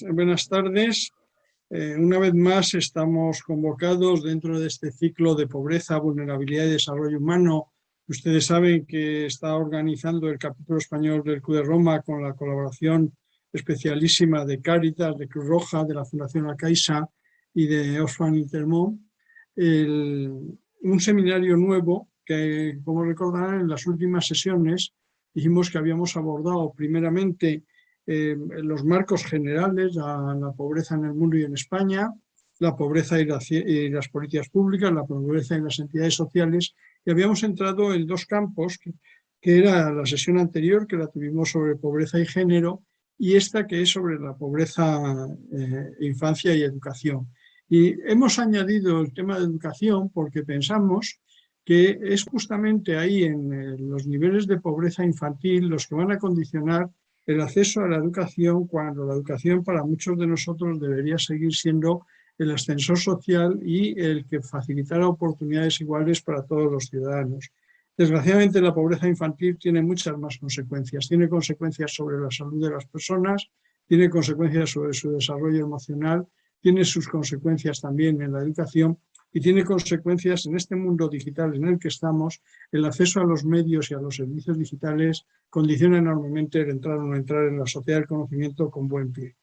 buenas tardes. Una vez más estamos convocados dentro de este ciclo de pobreza, vulnerabilidad y desarrollo humano. Ustedes saben que está organizando el capítulo español del CUDE Roma con la colaboración especialísima de Cáritas, de Cruz Roja, de la Fundación La Caixa y de Oxfam Intermón, un seminario nuevo que, como recordarán, en las últimas sesiones dijimos que habíamos abordado primeramente los marcos generales, la pobreza en el mundo y en España, la pobreza y las políticas públicas, la pobreza y las entidades sociales, y habíamos entrado en dos campos, que era la sesión anterior, que la tuvimos sobre pobreza y género, y esta que es sobre la pobreza, infancia y educación. Y hemos añadido el tema de educación porque pensamos que es justamente ahí en los niveles de pobreza infantil los que van a condicionar el acceso a la educación, cuando la educación para muchos de nosotros debería seguir siendo el ascensor social y el que facilitara oportunidades iguales para todos los ciudadanos. Desgraciadamente, la pobreza infantil tiene muchas más consecuencias. Tiene consecuencias sobre la salud de las personas, tiene consecuencias sobre su desarrollo emocional, tiene sus consecuencias también en la educación y tiene consecuencias en este mundo digital en el que estamos. El acceso a los medios y a los servicios digitales condiciona enormemente el entrar o no entrar en la sociedad del conocimiento con buen pie.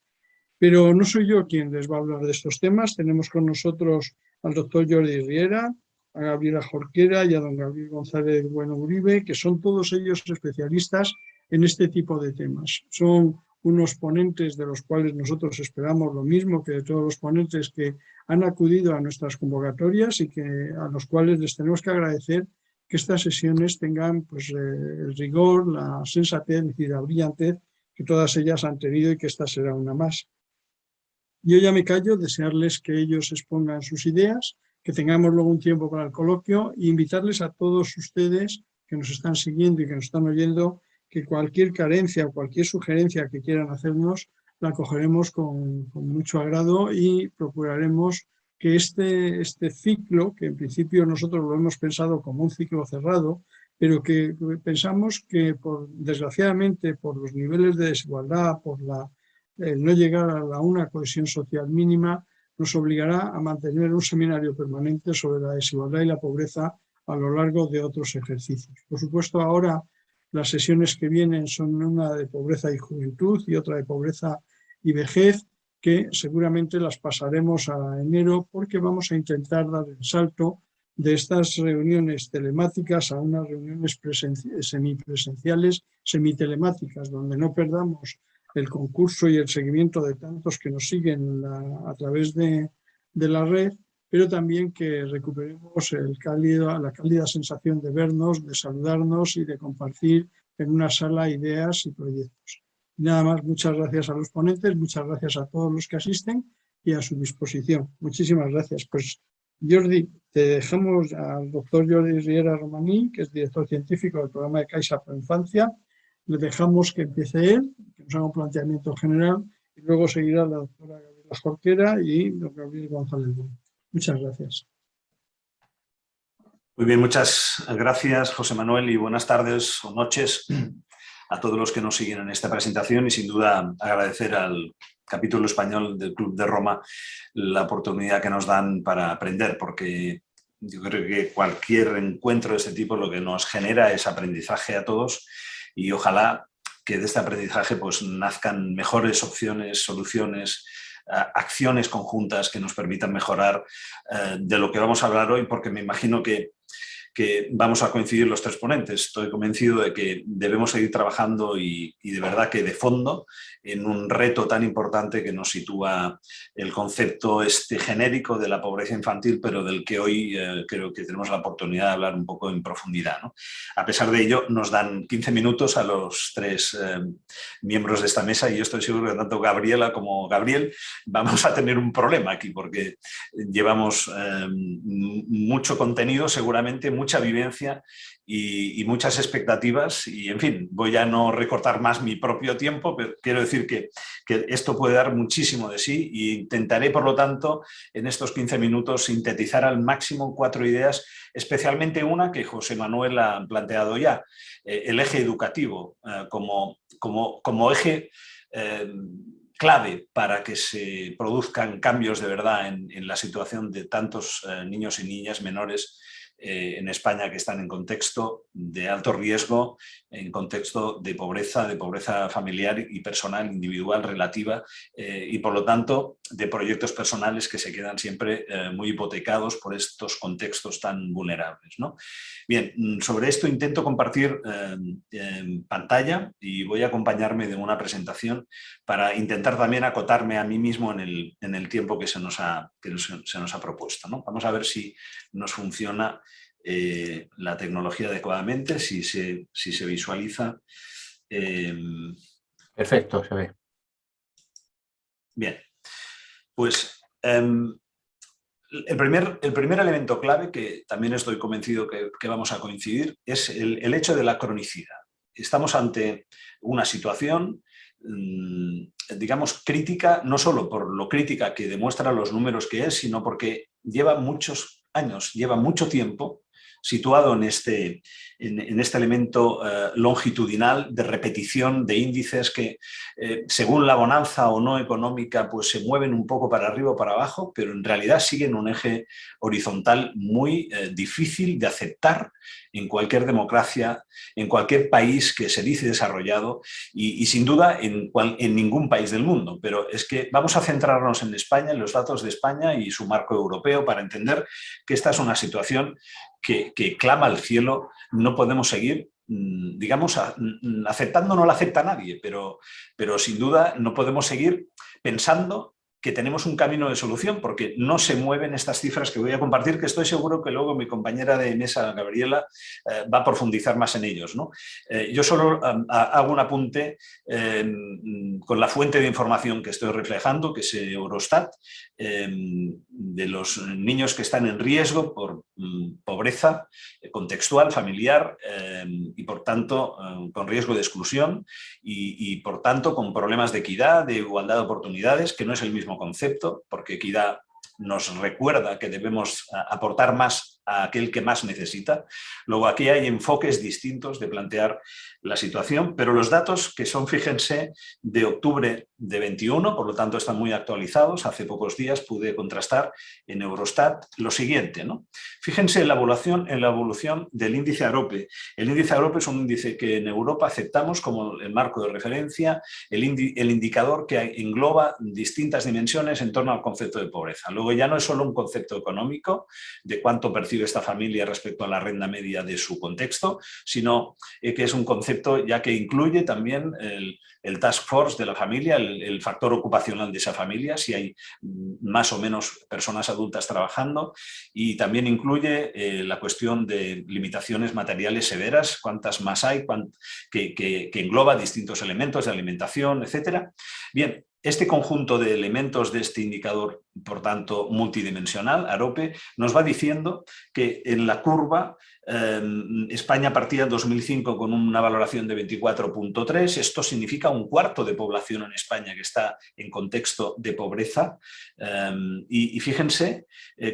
Pero no soy yo quien les va a hablar de estos temas. Tenemos con nosotros al doctor Jordi Riera, a Gabriela Jorquera y a don Gabriel González Bueno Uribe, que son todos ellos especialistas en este tipo de temas. Son unos ponentes de los cuales nosotros esperamos lo mismo que de todos los ponentes que han acudido a nuestras convocatorias y a los cuales les tenemos que agradecer que estas sesiones tengan pues, el rigor, la sensatez y la brillantez que todas ellas han tenido, y que esta será una más. Yo ya me callo, desearles que ellos expongan sus ideas, que tengamos luego un tiempo para el coloquio, e invitarles a todos ustedes que nos están siguiendo y que nos están oyendo, que cualquier carencia o cualquier sugerencia que quieran hacernos la acogeremos con mucho agrado, y procuraremos que este ciclo, que en principio nosotros lo hemos pensado como un ciclo cerrado, pero que pensamos que desgraciadamente por los niveles de desigualdad, por el no llegar a una cohesión social mínima, nos obligará a mantener un seminario permanente sobre la desigualdad y la pobreza a lo largo de otros ejercicios. Por supuesto, ahora las sesiones que vienen son una de pobreza y juventud y otra de pobreza y vejez, que seguramente las pasaremos a enero, porque vamos a intentar dar el salto de estas reuniones telemáticas a unas reuniones semipresenciales, semitelemáticas, donde no perdamos el concurso y el seguimiento de tantos que nos siguen a través de la red, pero también que recuperemos la cálida sensación de vernos, de saludarnos y de compartir en una sala ideas y proyectos. Y nada más, muchas gracias a los ponentes, muchas gracias a todos los que asisten y a su disposición. Muchísimas gracias. Pues Jordi, te dejamos al doctor Jordi Riera Romaní, que es director científico del programa de Caixa Pro Infancia. Le dejamos que empiece él, que nos haga un planteamiento general, y luego seguirá la doctora Gabriela Jorquera y don Gabriel González. Muchas gracias. Muy bien, muchas gracias, José Manuel, y buenas tardes o noches a todos los que nos siguen en esta presentación, y sin duda agradecer al capítulo español del Club de Roma la oportunidad que nos dan para aprender, porque yo creo que cualquier encuentro de este tipo lo que nos genera es aprendizaje a todos, y ojalá que de este aprendizaje pues nazcan mejores opciones, soluciones, acciones conjuntas que nos permitan mejorar de lo que vamos a hablar hoy, porque me imagino que vamos a coincidir los tres ponentes. Estoy convencido de que debemos seguir trabajando y de verdad que de fondo en un reto tan importante que nos sitúa el concepto genérico de la pobreza infantil, pero del que hoy creo que tenemos la oportunidad de hablar un poco en profundidad, ¿no? A pesar de ello, nos dan 15 minutos a los tres miembros de esta mesa, y yo estoy seguro que tanto Gabriela como Gabriel vamos a tener un problema aquí, porque llevamos mucho contenido, seguramente mucha vivencia y muchas expectativas, y en fin, voy a no recortar más mi propio tiempo, pero quiero decir que esto puede dar muchísimo de sí, e intentaré, por lo tanto, en estos 15 minutos sintetizar al máximo 4 ideas, especialmente una que José Manuel ha planteado ya, el eje educativo como eje clave para que se produzcan cambios de verdad en la situación de tantos niños y niñas menores en España que están en contexto de alto riesgo, en contexto de pobreza familiar y personal, individual, relativa, y por lo tanto de proyectos personales que se quedan siempre muy hipotecados por estos contextos tan vulnerables, ¿no? Bien, sobre esto intento compartir pantalla y voy a acompañarme de una presentación para intentar también acotarme a mí mismo en el tiempo que se nos ha propuesto, ¿no? Vamos a ver si nos funciona la tecnología adecuadamente, si se visualiza. Perfecto, se ve. Bien, pues el primer elemento clave, que también estoy convencido que vamos a coincidir, es el hecho de la cronicidad. Estamos ante una situación, digamos, crítica, no solo por lo crítica que demuestran los números que es, sino porque lleva muchos años, lleva mucho tiempo situado en este elemento longitudinal de repetición de índices que, según la bonanza o no económica, pues se mueven un poco para arriba o para abajo, pero en realidad siguen un eje horizontal muy difícil de aceptar en cualquier democracia, en cualquier país que se dice desarrollado y sin duda en ningún país del mundo. Pero es que vamos a centrarnos en España, en los datos de España y su marco europeo para entender que esta es una situación que clama al cielo. No podemos seguir, digamos, aceptando, no la acepta nadie, pero sin duda no podemos seguir pensando que tenemos un camino de solución, porque no se mueven estas cifras que voy a compartir, que estoy seguro que luego mi compañera de mesa, Gabriela, va a profundizar más en ellos, ¿no? Yo solo hago un apunte con la fuente de información que estoy reflejando, que es Eurostat, de los niños que están en riesgo por pobreza contextual, familiar, y por tanto con riesgo de exclusión y por tanto con problemas de equidad, de igualdad de oportunidades, que no es el mismo concepto, porque equidad nos recuerda que debemos aportar más a aquel que más necesita. Luego aquí hay enfoques distintos de plantear la situación, pero los datos que son, fíjense, de octubre de 21, por lo tanto están muy actualizados. Hace pocos días pude contrastar en Eurostat lo siguiente, ¿no? Fíjense en la evolución del índice AROPE. El índice AROPE es un índice que en Europa aceptamos como el marco de referencia, el indicador que engloba distintas dimensiones en torno al concepto de pobreza. Luego ya no es solo un concepto económico de cuánto percibe esta familia respecto a la renta media de su contexto, sino que es un concepto ya que incluye también el task force de la familia, el factor ocupacional de esa familia, si hay más o menos personas adultas trabajando, y también incluye la cuestión de limitaciones materiales severas, cuántas más hay, que engloba distintos elementos de alimentación, etc. Bien, este conjunto de elementos de este indicador, por tanto, multidimensional, AROPE, nos va diciendo que en la curva España partía en 2005 con una valoración de 24.3. Esto significa un cuarto de población en España que está en contexto de pobreza. Y fíjense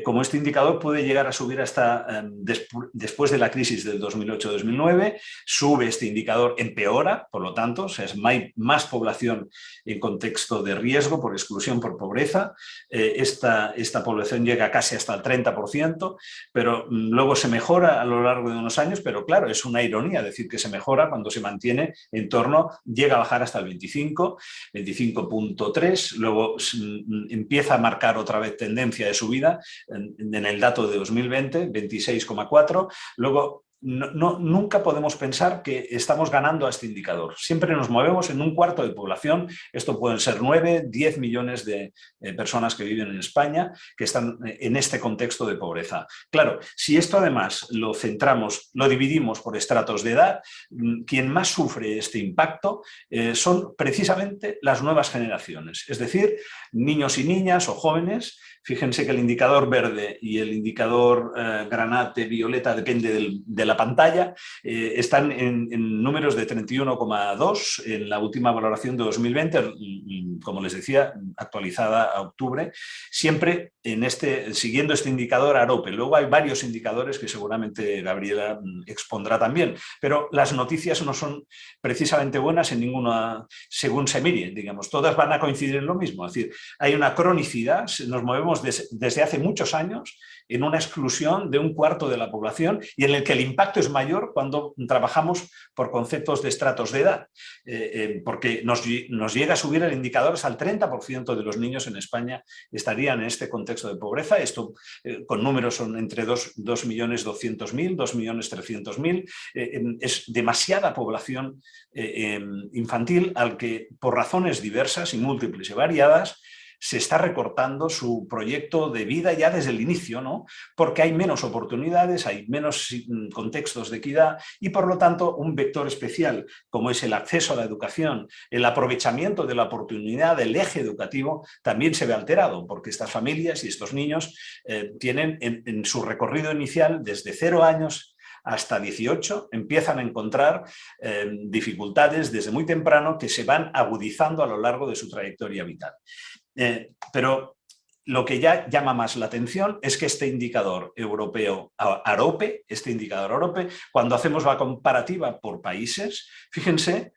cómo este indicador puede llegar a subir hasta después de la crisis del 2008-2009. Sube este indicador, empeora, por lo tanto, o sea, es más población en contexto de riesgo por exclusión, por pobreza. Esta población llega casi hasta el 30%, pero luego se mejora a lo largo de unos años, pero claro, es una ironía decir que se mejora cuando se mantiene en torno, llega a bajar hasta el 25, 25.3, luego empieza a marcar otra vez tendencia de subida en el dato de 2020, 26,4, luego nunca podemos pensar que estamos ganando a este indicador. Siempre nos movemos en un cuarto de población. Esto pueden ser 9, 10 millones de personas que viven en España que están en este contexto de pobreza. Claro, si esto además lo centramos, lo dividimos por estratos de edad, quien más sufre este impacto son precisamente las nuevas generaciones, es decir, niños y niñas o jóvenes. Fíjense que el indicador verde y el indicador granate, violeta, depende de la la pantalla, están en números de 31,2 en la última valoración de 2020, como les decía, actualizada a octubre, siempre siguiendo este indicador AROPE. Luego hay varios indicadores que seguramente Gabriela expondrá también, pero las noticias no son precisamente buenas en ninguna, según se mire, digamos, todas van a coincidir en lo mismo, es decir, hay una cronicidad, nos movemos desde hace muchos años en una exclusión de un cuarto de la población y en el que el impacto es mayor cuando trabajamos por conceptos de estratos de edad, porque nos llega a subir el indicador hasta el 30% de los niños en España estarían en este contexto de pobreza. Esto con números son entre 2.200.000, 2.300.000. Es demasiada población infantil al que por razones diversas y múltiples y variadas se está recortando su proyecto de vida ya desde el inicio, ¿no? Porque hay menos oportunidades, hay menos contextos de equidad y por lo tanto un vector especial como es el acceso a la educación, el aprovechamiento de la oportunidad del eje educativo también se ve alterado porque estas familias y estos niños tienen en su recorrido inicial desde 0 años hasta 18 empiezan a encontrar dificultades desde muy temprano que se van agudizando a lo largo de su trayectoria vital. Pero lo que ya llama más la atención es que este indicador europeo AROPE, cuando hacemos la comparativa por países, fíjense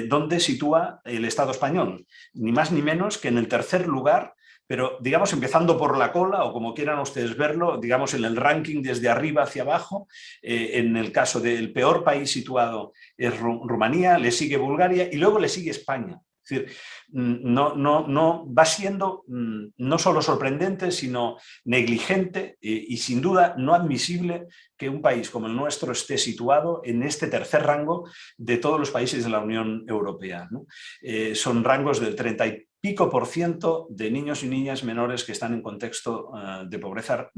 dónde sitúa el Estado español, ni más ni menos que en el tercer lugar, pero digamos empezando por la cola o como quieran ustedes verlo, digamos en el ranking desde arriba hacia abajo, en el caso del peor país situado es Rumanía, le sigue Bulgaria y luego le sigue España. Es decir, no va siendo no solo sorprendente, sino negligente y sin duda no admisible que un país como el nuestro esté situado en este tercer rango de todos los países de la Unión Europea, ¿no? Son rangos del 30 y pico % de niños y niñas menores que están en contexto de pobreza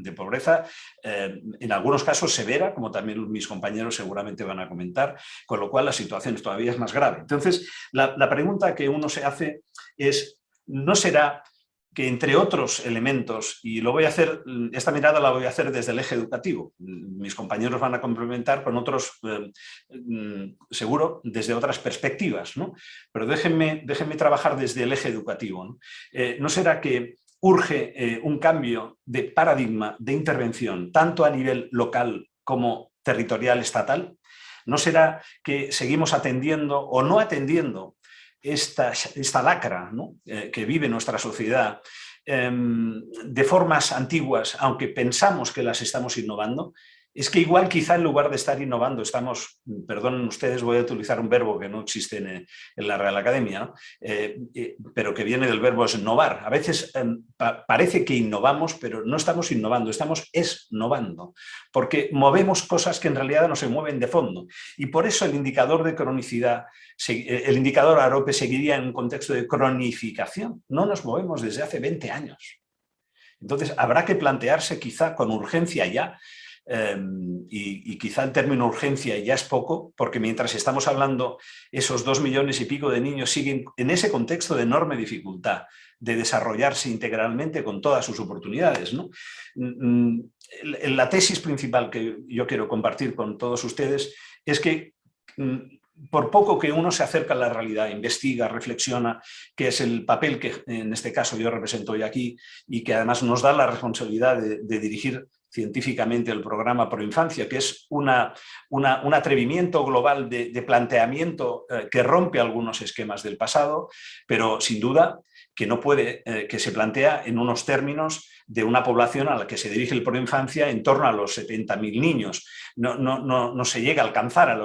en algunos casos severa, como también mis compañeros seguramente van a comentar, con lo cual la situación todavía es más grave. Entonces, la pregunta que uno se hace es, ¿no será que entre otros elementos, y lo voy a hacer, esta mirada la voy a hacer desde el eje educativo, mis compañeros van a complementar con otros, seguro, desde otras perspectivas, ¿no? Pero déjenme trabajar desde el eje educativo, ¿no? ¿No será que urge un cambio de paradigma de intervención, tanto a nivel local como territorial estatal? ¿No será que seguimos atendiendo o no atendiendo esta lacra, ¿no? Que vive nuestra sociedad de formas antiguas, aunque pensamos que las estamos innovando? Es que igual quizá en lugar de estar innovando estamos, perdonen ustedes, voy a utilizar un verbo que no existe en la Real Academia, ¿no? Pero que viene del verbo esnovar. A veces parece que innovamos, pero no estamos innovando, estamos esnovando, porque movemos cosas que en realidad no se mueven de fondo. Y por eso el indicador de cronicidad, el indicador AROPE seguiría en un contexto de cronificación. No nos movemos desde hace 20 años. Entonces habrá que plantearse quizá con urgencia ya, y quizá el término urgencia ya es poco, porque mientras estamos hablando, esos 2 millones y pico de niños siguen en ese contexto de enorme dificultad de desarrollarse integralmente con todas sus oportunidades, ¿no? La tesis principal que yo quiero compartir con todos ustedes es que por poco que uno se acerca a la realidad, investiga, reflexiona, que es el papel que en este caso yo represento hoy aquí y que además nos da la responsabilidad de dirigir científicamente el programa Proinfancia, que es un atrevimiento global de planteamiento que rompe algunos esquemas del pasado, pero sin duda que no puede, que se plantea en unos términos de una población a la que se dirige el Proinfancia en torno a los 70.000 niños. No se llega a alcanzar a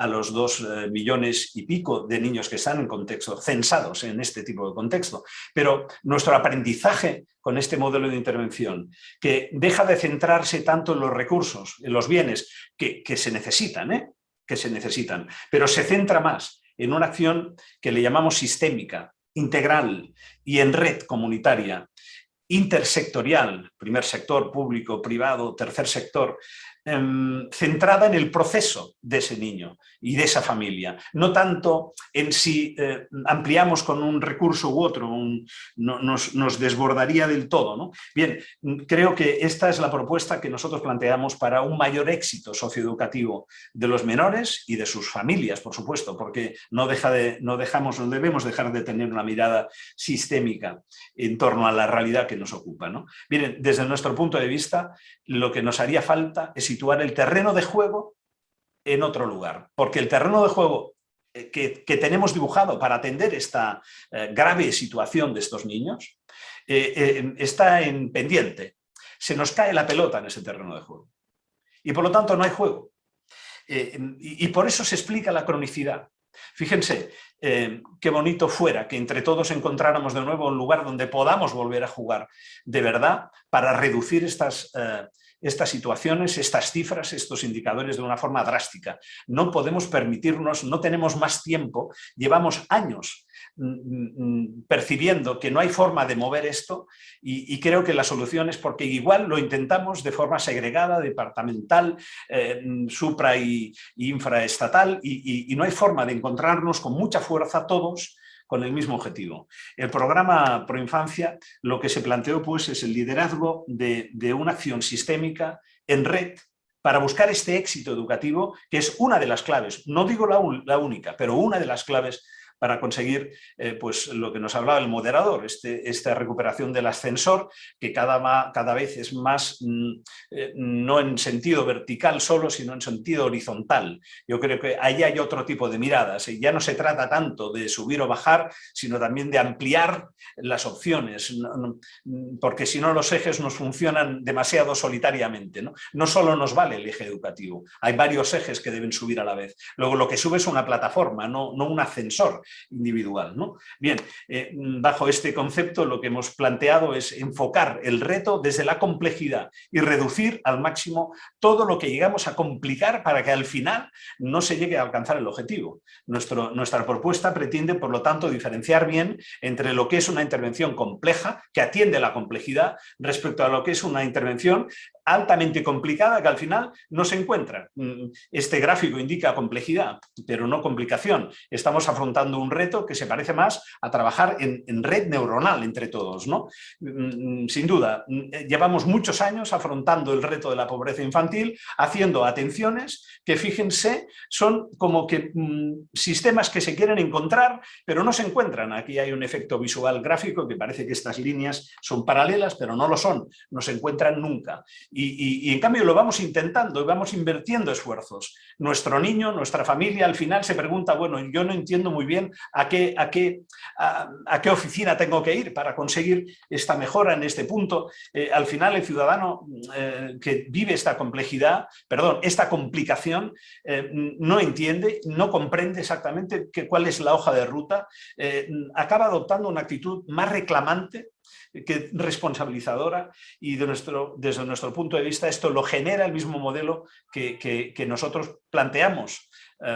los 2 millones y pico de niños que están en contexto, censados en este tipo de contexto. Pero nuestro aprendizaje con este modelo de intervención, que deja de centrarse tanto en los recursos, en los bienes que se necesitan, pero se centra más en una acción que le llamamos sistémica, integral y en red comunitaria, intersectorial, primer sector, público, privado, tercer sector, centrada en el proceso de ese niño y de esa familia, no tanto en si ampliamos con un recurso u otro, nos desbordaría del todo, ¿no? Bien, creo que esta es la propuesta que nosotros planteamos para un mayor éxito socioeducativo de los menores y de sus familias, por supuesto, porque no debemos dejar de tener una mirada sistémica en torno a la realidad que nos ocupa, ¿no? Miren, desde nuestro punto de vista, lo que nos haría falta es situar el terreno de juego en otro lugar, porque el terreno de juego que tenemos dibujado para atender esta grave situación de estos niños está en pendiente. Se nos cae la pelota en ese terreno de juego y por lo tanto no hay juego. Y por eso se explica la cronicidad. Fíjense, qué bonito fuera que entre todos encontráramos de nuevo un lugar donde podamos volver a jugar de verdad para reducir estas situaciones, estas cifras, estos indicadores de una forma drástica. No podemos permitirnos, no tenemos más tiempo, llevamos años percibiendo que no hay forma de mover esto y creo que la solución es porque igual lo intentamos de forma segregada, departamental, supra y infraestatal y no hay forma de encontrarnos con mucha fuerza todos con el mismo objetivo. El programa Proinfancia lo que se planteó pues, es el liderazgo de una acción sistémica en red para buscar este éxito educativo, que es una de las claves, no digo la única, pero una de las claves para conseguir pues, lo que nos hablaba el moderador, esta recuperación del ascensor, que cada vez es más, no en sentido vertical solo, sino en sentido horizontal. Yo creo que ahí hay otro tipo de miradas. Ya no se trata tanto de subir o bajar, sino también de ampliar las opciones, porque si no los ejes nos funcionan demasiado solitariamente, ¿no? No solo nos vale el eje educativo, hay varios ejes que deben subir a la vez. Luego lo que sube es una plataforma, no un ascensor individual, ¿no? Bien, bajo este concepto lo que hemos planteado es enfocar el reto desde la complejidad y reducir al máximo todo lo que llegamos a complicar para que al final no se llegue a alcanzar el objetivo. Nuestra propuesta pretende, por lo tanto, diferenciar bien entre lo que es una intervención compleja, que atiende la complejidad, respecto a lo que es una intervención altamente complicada que al final no se encuentra. Este gráfico indica complejidad, pero no complicación. Estamos afrontando un reto que se parece más a trabajar en red neuronal entre todos, ¿no? Sin duda, llevamos muchos años afrontando el reto de la pobreza infantil, haciendo atenciones que, fíjense, son como que sistemas que se quieren encontrar, pero no se encuentran. Aquí hay un efecto visual gráfico que parece que estas líneas son paralelas, pero no lo son, no se encuentran nunca. Y en cambio lo vamos intentando y vamos invirtiendo esfuerzos. Nuestro niño, nuestra familia al final se pregunta, bueno, yo no entiendo muy bien a qué oficina tengo que ir para conseguir esta mejora en este punto. Al final el ciudadano que vive esta complejidad, esta complicación, no entiende, no comprende exactamente cuál es la hoja de ruta, acaba adoptando una actitud más reclamante que responsabilizadora y desde nuestro punto de vista esto lo genera el mismo modelo que nosotros planteamos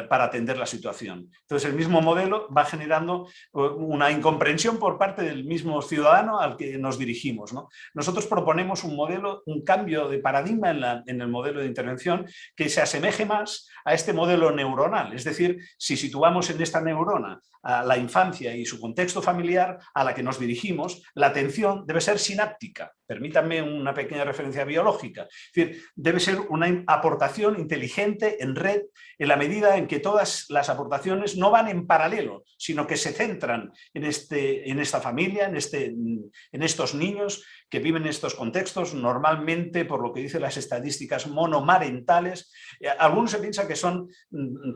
para atender la situación. Entonces el mismo modelo va generando una incomprensión por parte del mismo ciudadano al que nos dirigimos, ¿no? Nosotros proponemos un modelo, un cambio de paradigma en el modelo de intervención que se asemeje más a este modelo neuronal, es decir, si situamos en esta neurona a la infancia y su contexto familiar a la que nos dirigimos, la atención debe ser sináptica. Permítanme una pequeña referencia biológica. Es decir, debe ser una aportación inteligente en red en la medida en que todas las aportaciones no van en paralelo, sino que se centran en esta familia, en estos niños que viven en estos contextos, normalmente, por lo que dicen las estadísticas, monomarentales. Algunos se piensa que son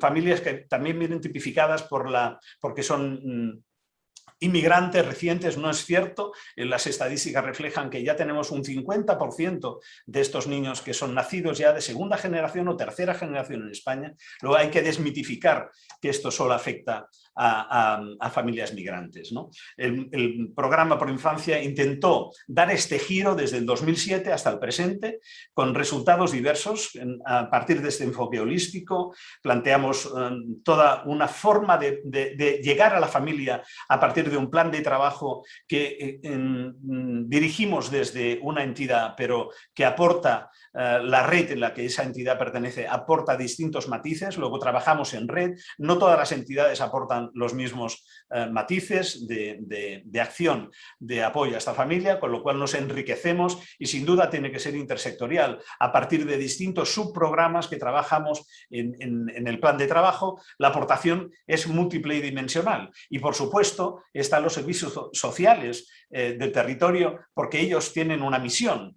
familias que también vienen tipificadas porque son inmigrantes recientes. No es cierto, las estadísticas reflejan que ya tenemos un 50% de estos niños que son nacidos ya de segunda generación o tercera generación en España. Luego hay que desmitificar que esto solo afecta a familias migrantes, ¿no? El programa Proinfancia intentó dar este giro desde el 2007 hasta el presente con resultados diversos. A partir de este enfoque holístico planteamos toda una forma de llegar a la familia a partir de de un plan de trabajo que dirigimos desde una entidad, pero que aporta la red en la que esa entidad pertenece, aporta distintos matices. Luego trabajamos en red, no todas las entidades aportan los mismos matices de acción, de apoyo a esta familia, con lo cual nos enriquecemos y sin duda tiene que ser intersectorial, a partir de distintos subprogramas que trabajamos en el plan de trabajo. La aportación es múltiple y dimensional y por supuesto están los servicios sociales del territorio, porque ellos tienen una misión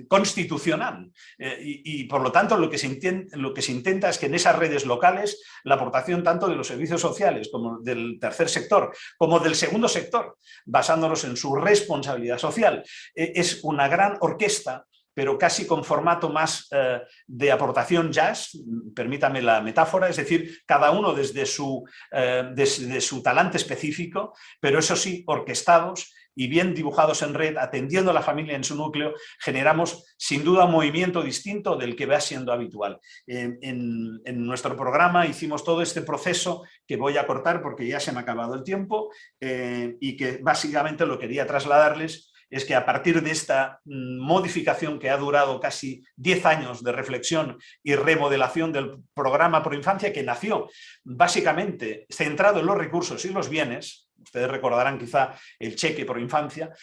constitucional y por lo tanto lo que se intenta es que en esas redes locales la aportación tanto de los servicios sociales como del tercer sector como del segundo sector, basándonos en su responsabilidad social, es una gran orquesta, pero casi con formato más de aportación jazz, permítame la metáfora, es decir, cada uno desde su talante específico, pero eso sí, orquestados y bien dibujados en red, atendiendo a la familia en su núcleo, generamos sin duda un movimiento distinto del que va siendo habitual. En nuestro programa hicimos todo este proceso que voy a cortar porque ya se me ha acabado el tiempo y que básicamente lo quería trasladarles es que a partir de esta modificación que ha durado casi 10 años de reflexión y remodelación del programa Proinfancia, que nació básicamente centrado en los recursos y los bienes, ustedes recordarán quizá el cheque Proinfancia,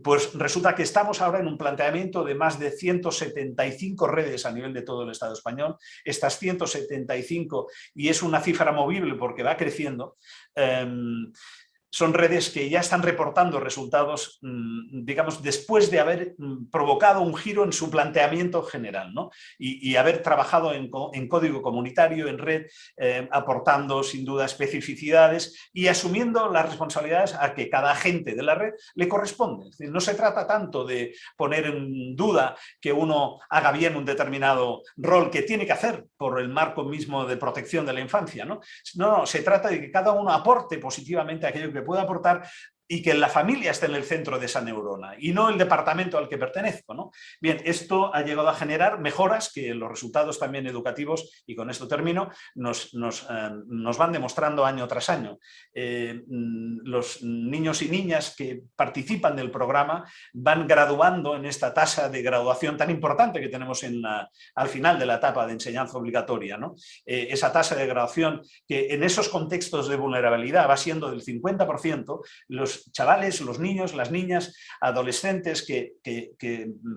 pues resulta que estamos ahora en un planteamiento de más de 175 redes a nivel de todo el Estado español. Estas 175, y es una cifra movible porque va creciendo, son redes que ya están reportando resultados, digamos, después de haber provocado un giro en su planteamiento general, ¿no? Y haber trabajado en código comunitario, en red, aportando sin duda especificidades y asumiendo las responsabilidades a que cada agente de la red le corresponde. Es decir, no se trata tanto de poner en duda que uno haga bien un determinado rol que tiene que hacer por el marco mismo de protección de la infancia, ¿no? No, se trata de que cada uno aporte positivamente aquello que pueda aportar y que la familia esté en el centro de esa neurona y no el departamento al que pertenezco, ¿no? Bien, esto ha llegado a generar mejoras que los resultados también educativos, y con esto termino, nos van demostrando año tras año. Los niños y niñas que participan del programa van graduando en esta tasa de graduación tan importante que tenemos al final de la etapa de enseñanza obligatoria, ¿no? Esa tasa de graduación que en esos contextos de vulnerabilidad va siendo del 50%, los chavales, los niños, las niñas, adolescentes que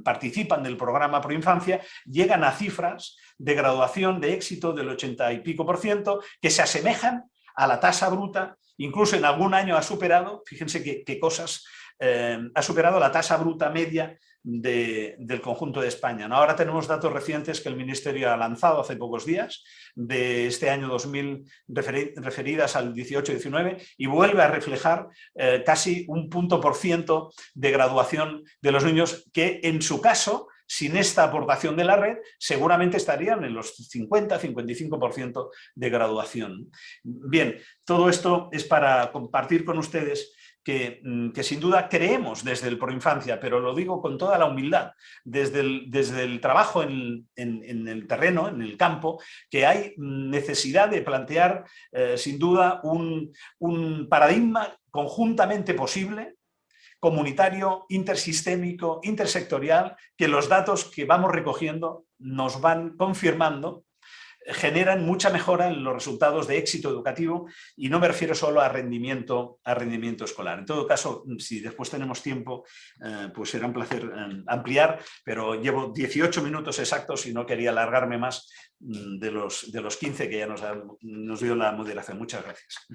participan del programa Proinfancia llegan a cifras de graduación de éxito del 80 y pico %, que se asemejan a la tasa bruta, incluso en algún año ha superado, fíjense qué cosas, ha superado la tasa bruta media del conjunto de España, ¿no? Ahora tenemos datos recientes que el Ministerio ha lanzado hace pocos días, de este año 2000, referidas al 18-19, y vuelve a reflejar casi un % de graduación de los niños que, en su caso, sin esta aportación de la red, seguramente estarían en los 50-55% de graduación. Bien, todo esto es para compartir con ustedes que sin duda creemos desde el Proinfancia, pero lo digo con toda la humildad, desde el trabajo en el terreno, en el campo, que hay necesidad de plantear sin duda un paradigma conjuntamente posible, comunitario, intersistémico, intersectorial, que los datos que vamos recogiendo nos van confirmando, generan mucha mejora en los resultados de éxito educativo, y no me refiero solo a rendimiento escolar. En todo caso, si después tenemos tiempo, pues será un placer ampliar, pero llevo 18 minutos exactos y no quería alargarme más de los 15 que ya nos dio la moderación. Muchas gracias.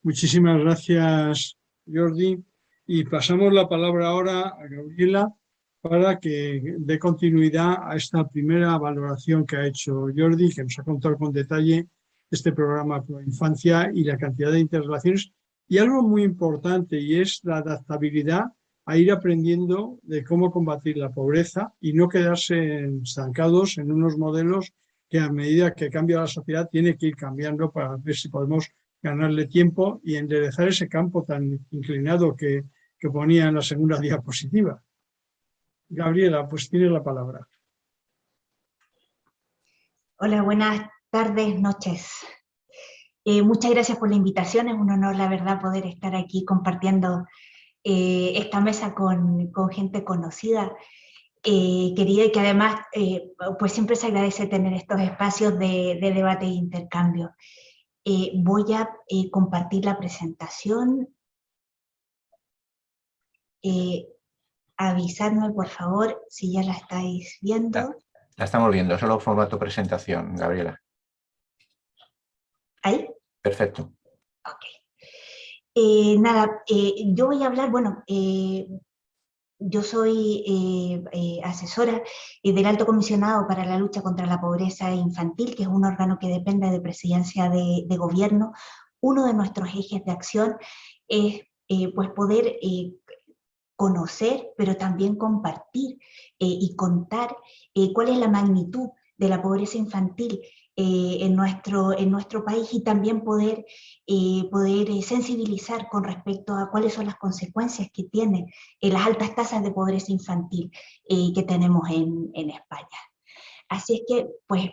Muchísimas gracias, Jordi. Y pasamos la palabra ahora a Gabriela para que dé continuidad a esta primera valoración que ha hecho Jordi, que nos ha contado con detalle este programa Proinfancia y la cantidad de interrelaciones. Y algo muy importante, y es la adaptabilidad a ir aprendiendo de cómo combatir la pobreza y no quedarse estancados en unos modelos que, a medida que cambia la sociedad, tiene que ir cambiando para ver si podemos ganarle tiempo y enderezar ese campo tan inclinado que ponía en la segunda diapositiva. Gabriela, pues tienes la palabra. Hola, buenas tardes, noches. Muchas gracias por la invitación, es un honor, la verdad, poder estar aquí compartiendo esta mesa con gente conocida, querida, y que además pues siempre se agradece tener estos espacios de debate e intercambio. Voy a compartir la presentación. Avisadme, por favor, si ya la estáis viendo. La estamos viendo, solo formato presentación, Gabriela. ¿Ahí? Perfecto. Ok. Nada, yo voy a hablar, bueno, yo soy asesora del Alto Comisionado para la Lucha contra la Pobreza Infantil, que es un órgano que depende de Presidencia de Gobierno. Uno de nuestros ejes de acción es pues poder conocer, pero también compartir y contar cuál es la magnitud de la pobreza infantil en nuestro país, y también poder sensibilizar con respecto a cuáles son las consecuencias que tienen las altas tasas de pobreza infantil que tenemos en España. Así es que, pues,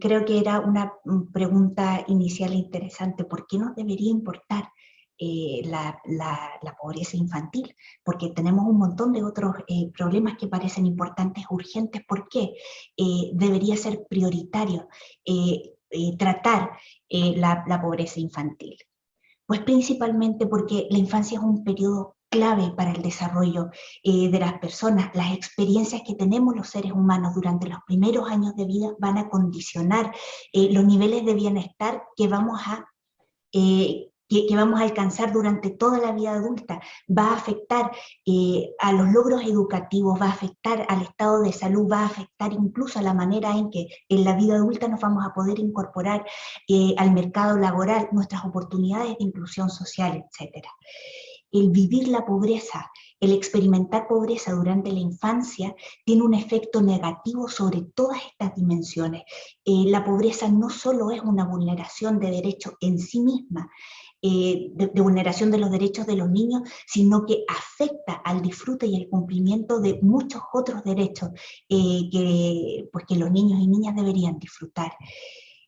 creo que era una pregunta inicial interesante. ¿Por qué nos debería importar la pobreza infantil? Porque tenemos un montón de otros problemas que parecen importantes, urgentes. ¿Por qué debería ser prioritario tratar la pobreza infantil? Pues principalmente porque la infancia es un periodo clave para el desarrollo de las personas. Las experiencias que tenemos los seres humanos durante los primeros años de vida van a condicionar los niveles de bienestar que vamos a alcanzar durante toda la vida adulta. Va a afectar a los logros educativos, va a afectar al estado de salud, va a afectar incluso a la manera en que en la vida adulta nos vamos a poder incorporar al mercado laboral, nuestras oportunidades de inclusión social, etc. El vivir la pobreza, el experimentar pobreza durante la infancia tiene un efecto negativo sobre todas estas dimensiones. La pobreza no solo es una vulneración de derechos en sí misma, de vulneración de los derechos de los niños, sino que afecta al disfrute y el cumplimiento de muchos otros derechos que los niños y niñas deberían disfrutar.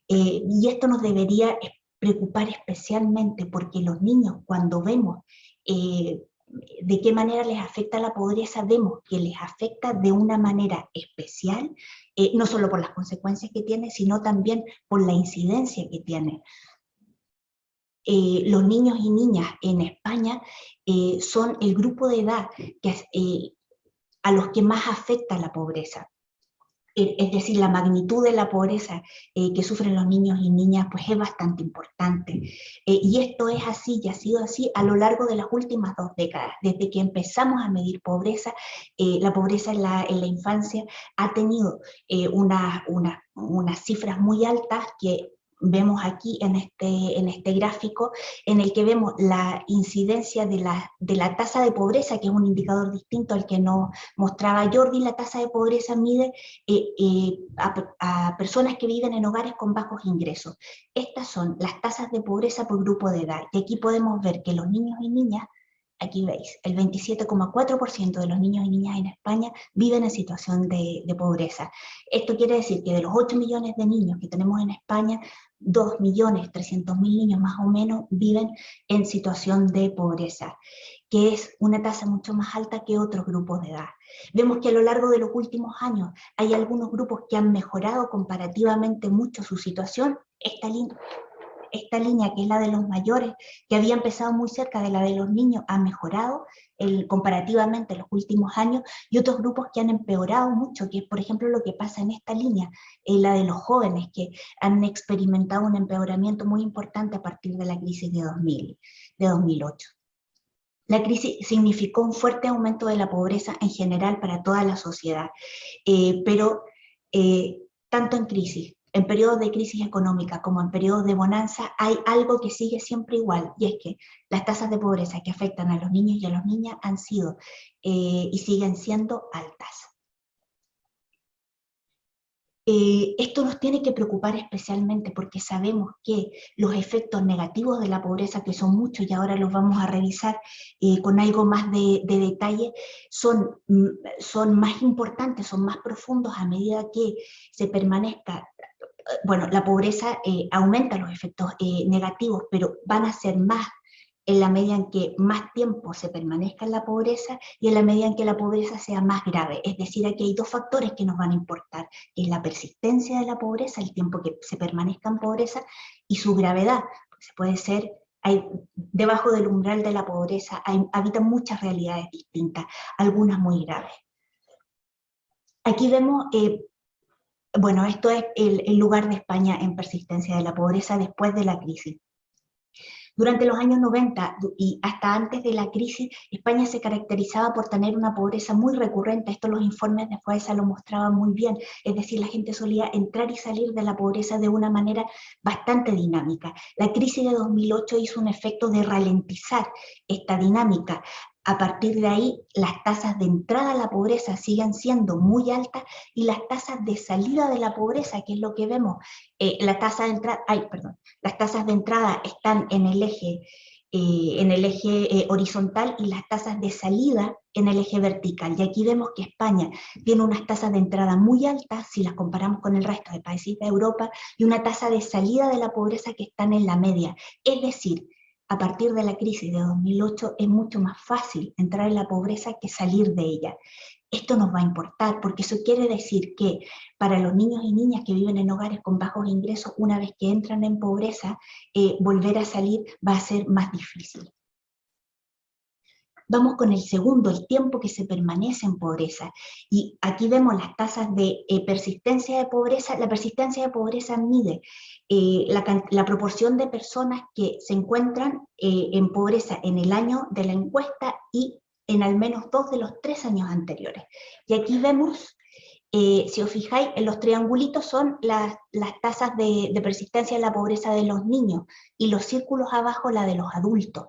Y esto nos debería preocupar especialmente porque los niños, cuando vemos de qué manera les afecta la pobreza, vemos que les afecta de una manera especial, no solo por las consecuencias que tiene, sino también por la incidencia que tiene. Los niños y niñas en España son el grupo de edad a los que más afecta la pobreza. Es decir, la magnitud de la pobreza que sufren los niños y niñas pues es bastante importante. Y esto es así y ha sido así a lo largo de las últimas 2 décadas. Desde que empezamos a medir pobreza, la pobreza en la infancia ha tenido unas cifras muy altas que vemos aquí en este gráfico, en el que vemos la incidencia de la tasa de pobreza, que es un indicador distinto al que nos mostraba Jordi. La tasa de pobreza mide a personas que viven en hogares con bajos ingresos. Estas son las tasas de pobreza por grupo de edad, y aquí podemos ver que los niños y niñas, aquí veis, el 27,4% de los niños y niñas en España viven en situación de pobreza. Esto quiere decir que de los 8 millones de niños que tenemos en España, 2.300.000 niños más o menos viven en situación de pobreza, que es una tasa mucho más alta que otros grupos de edad. Vemos que a lo largo de los últimos años hay algunos grupos que han mejorado comparativamente mucho su situación. Esta línea, que es la de los mayores, que había empezado muy cerca de la de los niños, ha mejorado comparativamente en los últimos años, y otros grupos que han empeorado mucho, que es por ejemplo lo que pasa en esta línea, la de los jóvenes, que han experimentado un empeoramiento muy importante a partir de la crisis de 2008. La crisis significó un fuerte aumento de la pobreza en general para toda la sociedad, pero tanto en periodos de crisis económica como en periodos de bonanza, hay algo que sigue siempre igual, y es que las tasas de pobreza que afectan a los niños y a las niñas han sido y siguen siendo altas. Esto nos tiene que preocupar especialmente porque sabemos que los efectos negativos de la pobreza, que son muchos y ahora los vamos a revisar con algo más de detalle, son más importantes, son más profundos a medida que se permanezca bueno, la pobreza aumenta los efectos negativos, pero van a ser más en la medida en que más tiempo se permanezca en la pobreza y en la medida en que la pobreza sea más grave. Es decir, aquí hay dos factores que nos van a importar, que es la persistencia de la pobreza, el tiempo que se permanezca en pobreza, y su gravedad. Se puede ser, debajo del umbral de la pobreza habitan muchas realidades distintas, algunas muy graves. Aquí vemos, bueno, esto es el lugar de España en persistencia de la pobreza después de la crisis. Durante los años 90 y hasta antes de la crisis, España se caracterizaba por tener una pobreza muy recurrente. Esto los informes de FOESA lo mostraban muy bien. Es decir, la gente solía entrar y salir de la pobreza de una manera bastante dinámica. La crisis de 2008 hizo un efecto de ralentizar esta dinámica. A partir de ahí, las tasas de entrada a la pobreza siguen siendo muy altas y las tasas de salida de la pobreza, que es lo que vemos, las tasas de entrada están en el eje horizontal y las tasas de salida en el eje vertical. Y aquí vemos que España tiene unas tasas de entrada muy altas si las comparamos con el resto de países de Europa y una tasa de salida de la pobreza que están en la media. Es decir, a partir de la crisis de 2008 es mucho más fácil entrar en la pobreza que salir de ella. Esto nos va a importar porque eso quiere decir que para los niños y niñas que viven en hogares con bajos ingresos, una vez que entran en pobreza, volver a salir va a ser más difícil. Vamos con el segundo, el tiempo que se permanece en pobreza. Y aquí vemos las tasas de persistencia de pobreza. La persistencia de pobreza mide la proporción de personas que se encuentran en pobreza en el año de la encuesta y en al menos 2 de los 3 años anteriores. Y aquí vemos, si os fijáis, en los triangulitos son las tasas de persistencia en la pobreza de los niños y los círculos abajo la de los adultos.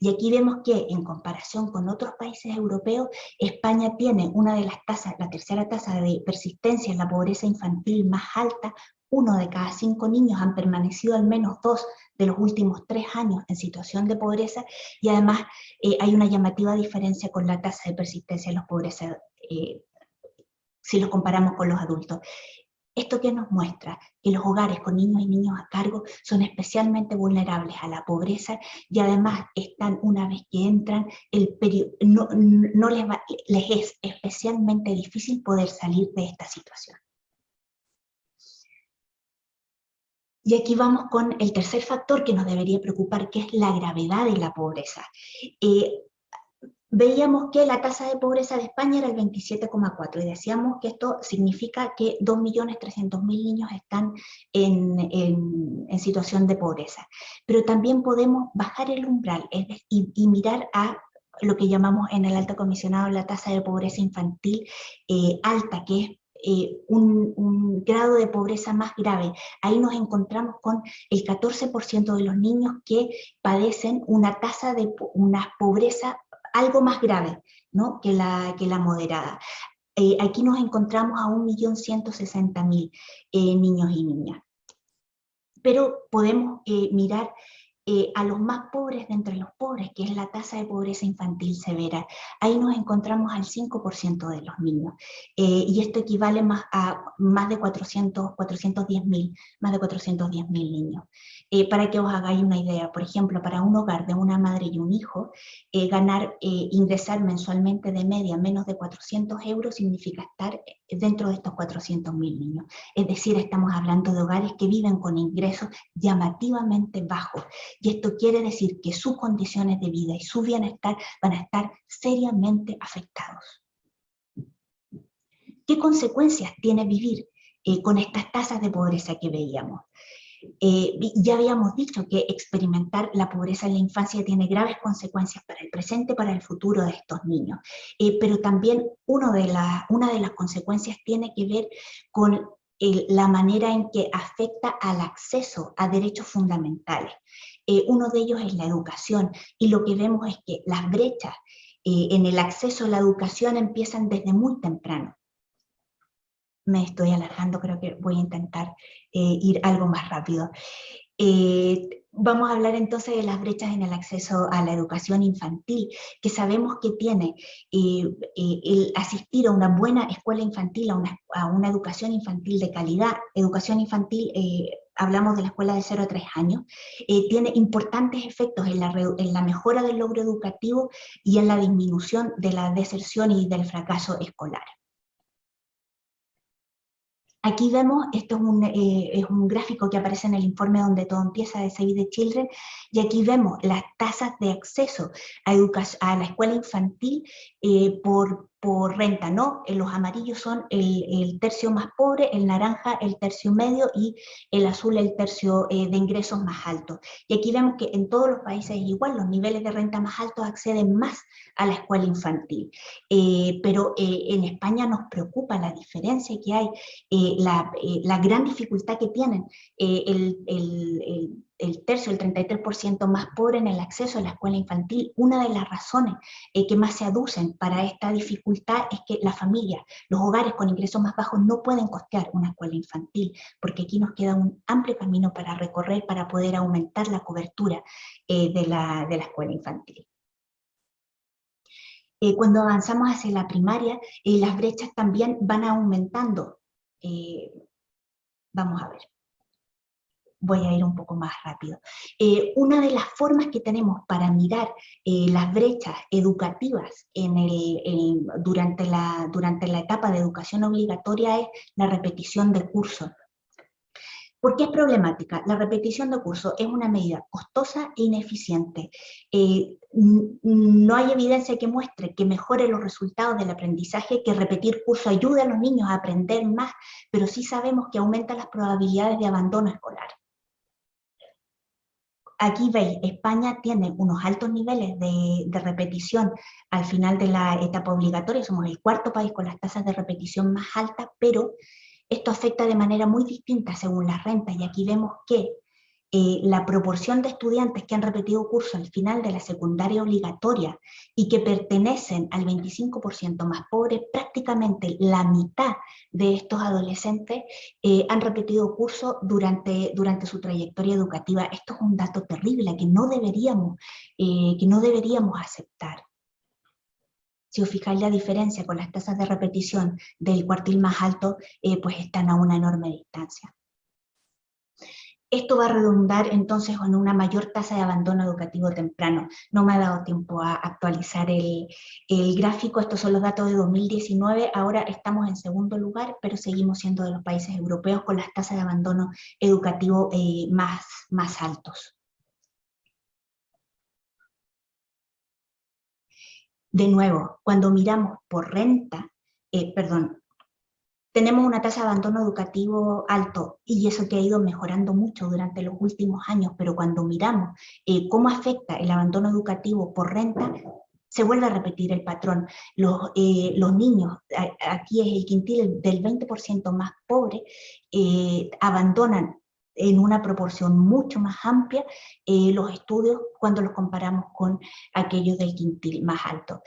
Y aquí vemos que en comparación con otros países europeos, España tiene una de las tasas, la tercera tasa de persistencia en la pobreza infantil más alta. 1 de cada 5 niños han permanecido al menos 2 de los últimos 3 años en situación de pobreza y además hay una llamativa diferencia con la tasa de persistencia en la pobreza si los comparamos con los adultos. ¿Esto qué nos muestra? Que los hogares con niños y niñas a cargo son especialmente vulnerables a la pobreza y además están, una vez que entran, les es especialmente difícil poder salir de esta situación. Y aquí vamos con el tercer factor que nos debería preocupar, que es la gravedad de la pobreza. Veíamos que la tasa de pobreza de España era el 27,4 y decíamos que esto significa que 2.300.000 niños están en situación de pobreza. Pero también podemos bajar el umbral y mirar a lo que llamamos en el alto comisionado la tasa de pobreza infantil alta, que es un grado de pobreza más grave. Ahí nos encontramos con el 14% de los niños que padecen una tasa de una pobreza algo más grave, ¿no?, que la moderada. Aquí nos encontramos a 1.160.000 niños y niñas. Pero podemos mirar a los más pobres de entre los pobres, que es la tasa de pobreza infantil severa. Ahí nos encontramos al 5% de los niños. Y esto equivale a más de 410.000 niños. Para que os hagáis una idea, por ejemplo, para un hogar de una madre y un hijo, ingresar mensualmente de media menos de 400 euros significa estar dentro de estos 400.000 niños. Es decir, estamos hablando de hogares que viven con ingresos llamativamente bajos. Y esto quiere decir que sus condiciones de vida y su bienestar van a estar seriamente afectados. ¿Qué consecuencias tiene vivir con estas tasas de pobreza que veíamos? Ya habíamos dicho que experimentar la pobreza en la infancia tiene graves consecuencias para el presente y para el futuro de estos niños. Pero también una de las consecuencias tiene que ver con la manera en que afecta al acceso a derechos fundamentales. Uno de ellos es la educación, y lo que vemos es que las brechas en el acceso a la educación empiezan desde muy temprano. Me estoy alargando, creo que voy a intentar ir algo más rápido. Vamos a hablar entonces de las brechas en el acceso a la educación infantil, que sabemos que tiene el asistir a una buena escuela infantil, a una educación infantil de calidad. Educación infantil, hablamos de la escuela de 0 a 3 años, tiene importantes efectos en la mejora del logro educativo y en la disminución de la deserción y del fracaso escolar. Aquí vemos, esto es un gráfico que aparece en el informe Donde Todo Empieza de Save the Children, y aquí vemos las tasas de acceso a la escuela infantil por renta, ¿no? Los amarillos son el tercio más pobre, el naranja el tercio medio y el azul el tercio de ingresos más altos. Y aquí vemos que en todos los países es igual, los niveles de renta más altos acceden más a la escuela infantil. Pero en España nos preocupa la diferencia que hay, la gran dificultad que tienen el tercio, el 33% más pobre en el acceso a la escuela infantil. Una de las razones que más se aducen para esta dificultad es que la familia, los hogares con ingresos más bajos no pueden costear una escuela infantil, porque aquí nos queda un amplio camino para recorrer para poder aumentar la cobertura de la escuela infantil. Cuando avanzamos hacia la primaria, las brechas también van aumentando. Vamos a ver. Voy a ir un poco más rápido. Una de las formas que tenemos para mirar las brechas educativas durante la etapa de educación obligatoria es la repetición de cursos. ¿Por qué es problemática? La repetición de cursos es una medida costosa e ineficiente. No hay evidencia que muestre que mejore los resultados del aprendizaje, que repetir curso ayude a los niños a aprender más, pero sí sabemos que aumenta las probabilidades de abandono escolar. Aquí veis, España tiene unos altos niveles de repetición al final de la etapa obligatoria, somos el cuarto país con las tasas de repetición más altas, pero esto afecta de manera muy distinta según las rentas, y aquí vemos que la proporción de estudiantes que han repetido curso al final de la secundaria obligatoria y que pertenecen al 25% más pobre, prácticamente la mitad de estos adolescentes han repetido curso durante su trayectoria educativa. Esto es un dato terrible que no deberíamos aceptar. Si os fijáis la diferencia con las tasas de repetición del cuartil más alto, pues están a una enorme distancia. Esto va a redundar entonces en una mayor tasa de abandono educativo temprano. No me ha dado tiempo a actualizar el gráfico, estos son los datos de 2019, ahora estamos en segundo lugar, pero seguimos siendo de los países europeos con las tasas de abandono educativo más altos. De nuevo, cuando miramos por renta, tenemos una tasa de abandono educativo alto y eso que ha ido mejorando mucho durante los últimos años, pero cuando miramos cómo afecta el abandono educativo por renta, se vuelve a repetir el patrón. Los niños, aquí es el quintil del 20% más pobre, abandonan en una proporción mucho más amplia los estudios cuando los comparamos con aquellos del quintil más alto.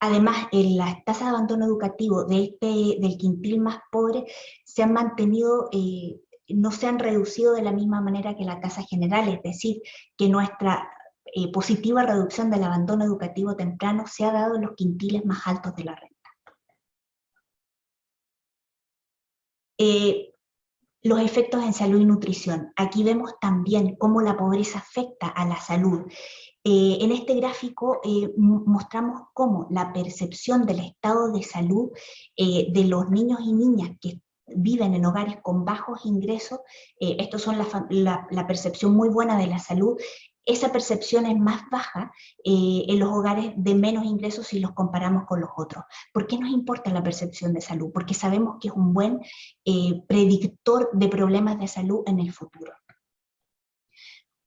Además, las tasas de abandono educativo del quintil más pobre se han mantenido, no se han reducido de la misma manera que la tasa general, es decir, que nuestra positiva reducción del abandono educativo temprano se ha dado en los quintiles más altos de la renta. Los efectos en salud y nutrición. Aquí vemos también cómo la pobreza afecta a la salud. En este gráfico mostramos cómo la percepción del estado de salud de los niños y niñas que viven en hogares con bajos ingresos, estos son la percepción muy buena de la salud, esa percepción es más baja en los hogares de menos ingresos si los comparamos con los otros. ¿Por qué nos importa la percepción de salud? Porque sabemos que es un buen predictor de problemas de salud en el futuro.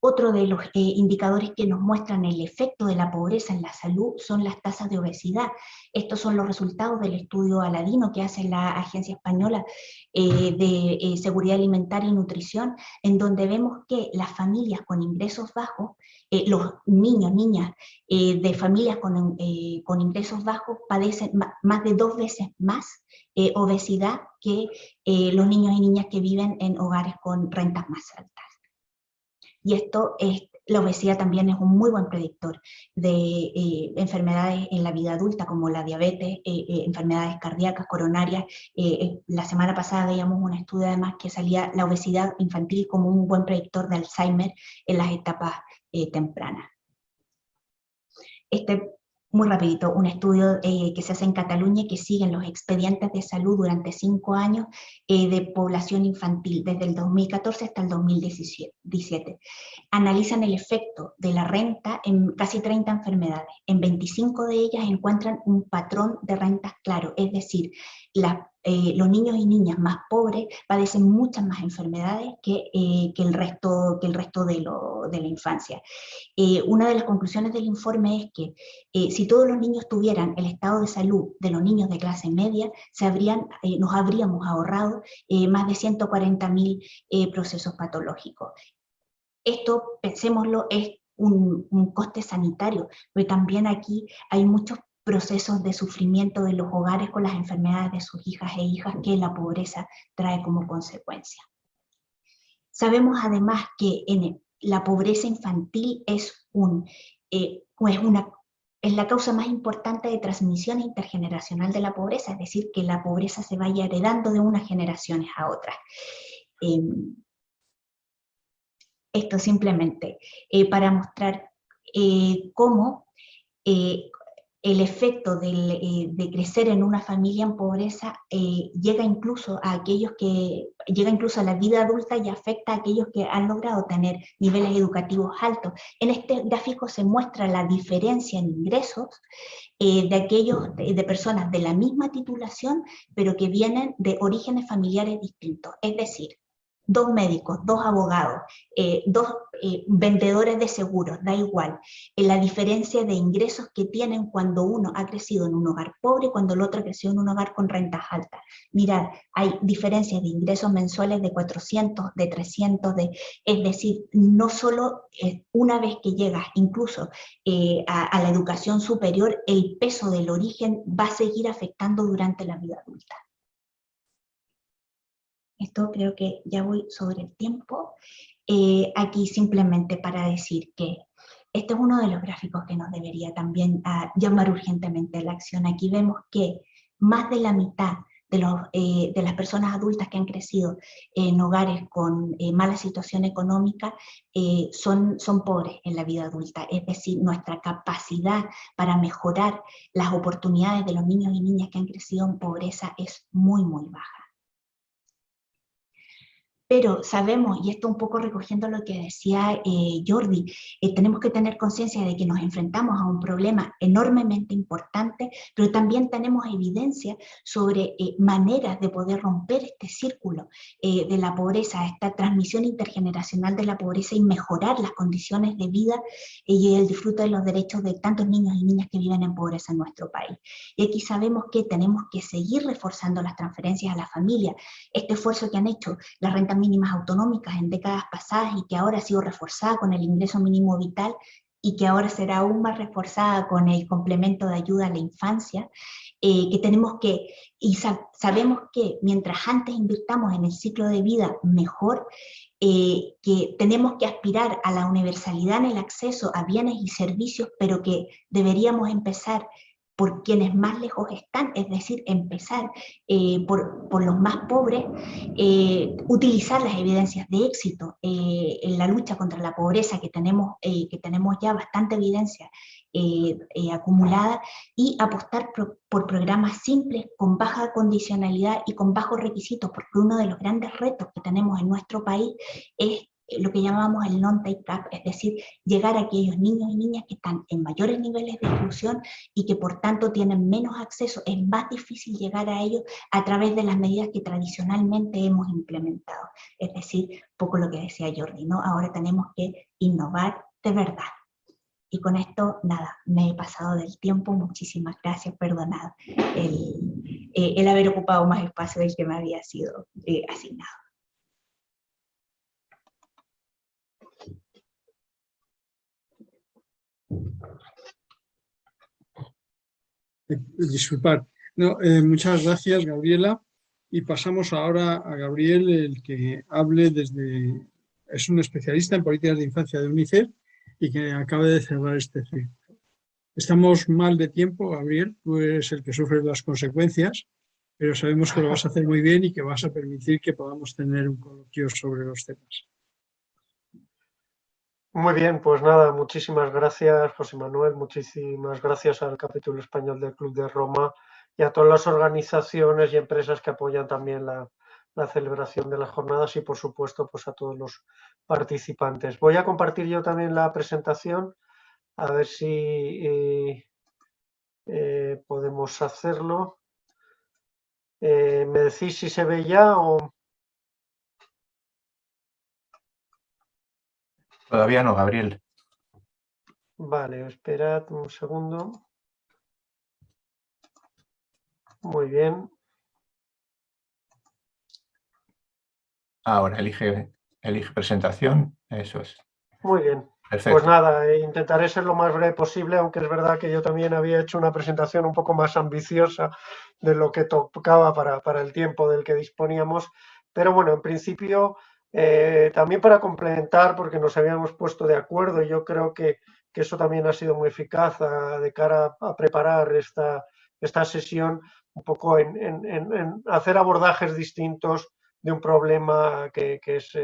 Otro de los indicadores que nos muestran el efecto de la pobreza en la salud son las tasas de obesidad. Estos son los resultados del estudio Aladino que hace la Agencia Española de Seguridad Alimentaria y Nutrición, en donde vemos que las familias con ingresos bajos, los niños, niñas de familias con ingresos bajos padecen más de 2 veces más obesidad que los niños y niñas que viven en hogares con rentas más altas. y esto la obesidad también es un muy buen predictor de enfermedades en la vida adulta, como la diabetes, enfermedades cardíacas, coronarias. La semana pasada veíamos un estudio además que salía la obesidad infantil como un buen predictor de Alzheimer en las etapas tempranas. Muy rapidito, un estudio que se hace en Cataluña y que siguen los expedientes de salud durante 5 años de población infantil, desde el 2014 hasta el 2017. Analizan el efecto de la renta en casi 30 enfermedades. En 25 de ellas encuentran un patrón de rentas claro, es decir, los niños y niñas más pobres padecen muchas más enfermedades que el resto de la infancia. Una de las conclusiones del informe es que si todos los niños tuvieran el estado de salud de los niños de clase media, nos habríamos ahorrado más de 140.000 procesos patológicos. Esto, pensémoslo, es un coste sanitario, pero también aquí hay muchos procesos de sufrimiento de los hogares con las enfermedades de sus hijas e hijas que la pobreza trae como consecuencia. Sabemos además que la pobreza infantil es la causa más importante de transmisión intergeneracional de la pobreza, es decir, que la pobreza se vaya heredando de unas generaciones a otras. Esto simplemente para mostrar cómo el efecto de crecer en una familia en pobreza llega incluso a la vida adulta y afecta a aquellos que han logrado tener niveles educativos altos. En este gráfico se muestra la diferencia en ingresos de personas de la misma titulación, pero que vienen de orígenes familiares distintos. Es decir, 2 médicos, 2 abogados, 2 vendedores de seguros, da igual. La diferencia de ingresos que tienen cuando uno ha crecido en un hogar pobre y cuando el otro ha crecido en un hogar con rentas altas. Mirad, hay diferencias de ingresos mensuales de 400, de 300, es decir, no solo una vez que llegas incluso a la educación superior, el peso del origen va a seguir afectando durante la vida adulta. Esto creo que ya voy sobre el tiempo. Aquí simplemente para decir que este es uno de los gráficos que nos debería también llamar urgentemente a la acción. Aquí vemos que más de la mitad de las personas adultas que han crecido en hogares con mala situación económica son pobres en la vida adulta. Es decir, nuestra capacidad para mejorar las oportunidades de los niños y niñas que han crecido en pobreza es muy, muy baja. Pero sabemos, y esto un poco recogiendo lo que decía Jordi, tenemos que tener conciencia de que nos enfrentamos a un problema enormemente importante, pero también tenemos evidencia sobre maneras de poder romper este círculo de la pobreza, esta transmisión intergeneracional de la pobreza y mejorar las condiciones de vida y el disfrute de los derechos de tantos niños y niñas que viven en pobreza en nuestro país. Y aquí sabemos que tenemos que seguir reforzando las transferencias a la familia, este esfuerzo que han hecho las rentas mínimas autonómicas en décadas pasadas y que ahora ha sido reforzada con el ingreso mínimo vital y que ahora será aún más reforzada con el complemento de ayuda a la infancia, que tenemos que, y sabemos que mientras antes invirtamos en el ciclo de vida mejor, que tenemos que aspirar a la universalidad en el acceso a bienes y servicios, pero que deberíamos empezar por quienes más lejos están, es decir, empezar por los más pobres, utilizar las evidencias de éxito en la lucha contra la pobreza, que tenemos ya bastante evidencia acumulada, y apostar por programas simples, con baja condicionalidad y con bajos requisitos, porque uno de los grandes retos que tenemos en nuestro país es lo que llamamos el non-take up, es decir, llegar a aquellos niños y niñas que están en mayores niveles de exclusión y que por tanto tienen menos acceso. Es más difícil llegar a ellos a través de las medidas que tradicionalmente hemos implementado. Es decir, poco lo que decía Jordi, ¿no? Ahora tenemos que innovar de verdad. Y con esto, nada, me he pasado del tiempo, muchísimas gracias, perdonad el haber ocupado más espacio del que me había sido asignado. Disculpad. No, muchas gracias, Gabriela. Y pasamos ahora a Gabriel, el que hable desde es un especialista en políticas de infancia de UNICEF y que acaba de cerrar este ciclo. Estamos mal de tiempo, Gabriel, tú eres el que sufre las consecuencias, pero sabemos que lo vas a hacer muy bien y que vas a permitir que podamos tener un coloquio sobre los temas. Muy bien, pues nada, muchísimas gracias, José Manuel, muchísimas gracias al capítulo español del Club de Roma y a todas las organizaciones y empresas que apoyan también la celebración de las jornadas y, por supuesto, pues a todos los participantes. Voy a compartir yo también la presentación, a ver si podemos hacerlo. ¿Me decís si se ve ya o...? Todavía no, Gabriel. Vale, esperad un segundo. Muy bien. Ahora elige presentación. Eso es. Muy bien. Perfecto. Pues nada, intentaré ser lo más breve posible, aunque es verdad que yo también había hecho una presentación un poco más ambiciosa de lo que tocaba para el tiempo del que disponíamos. Pero bueno, en principio, también para complementar, porque nos habíamos puesto de acuerdo, y yo creo que eso también ha sido muy eficaz de cara a preparar esta sesión, un poco en hacer abordajes distintos de un problema que es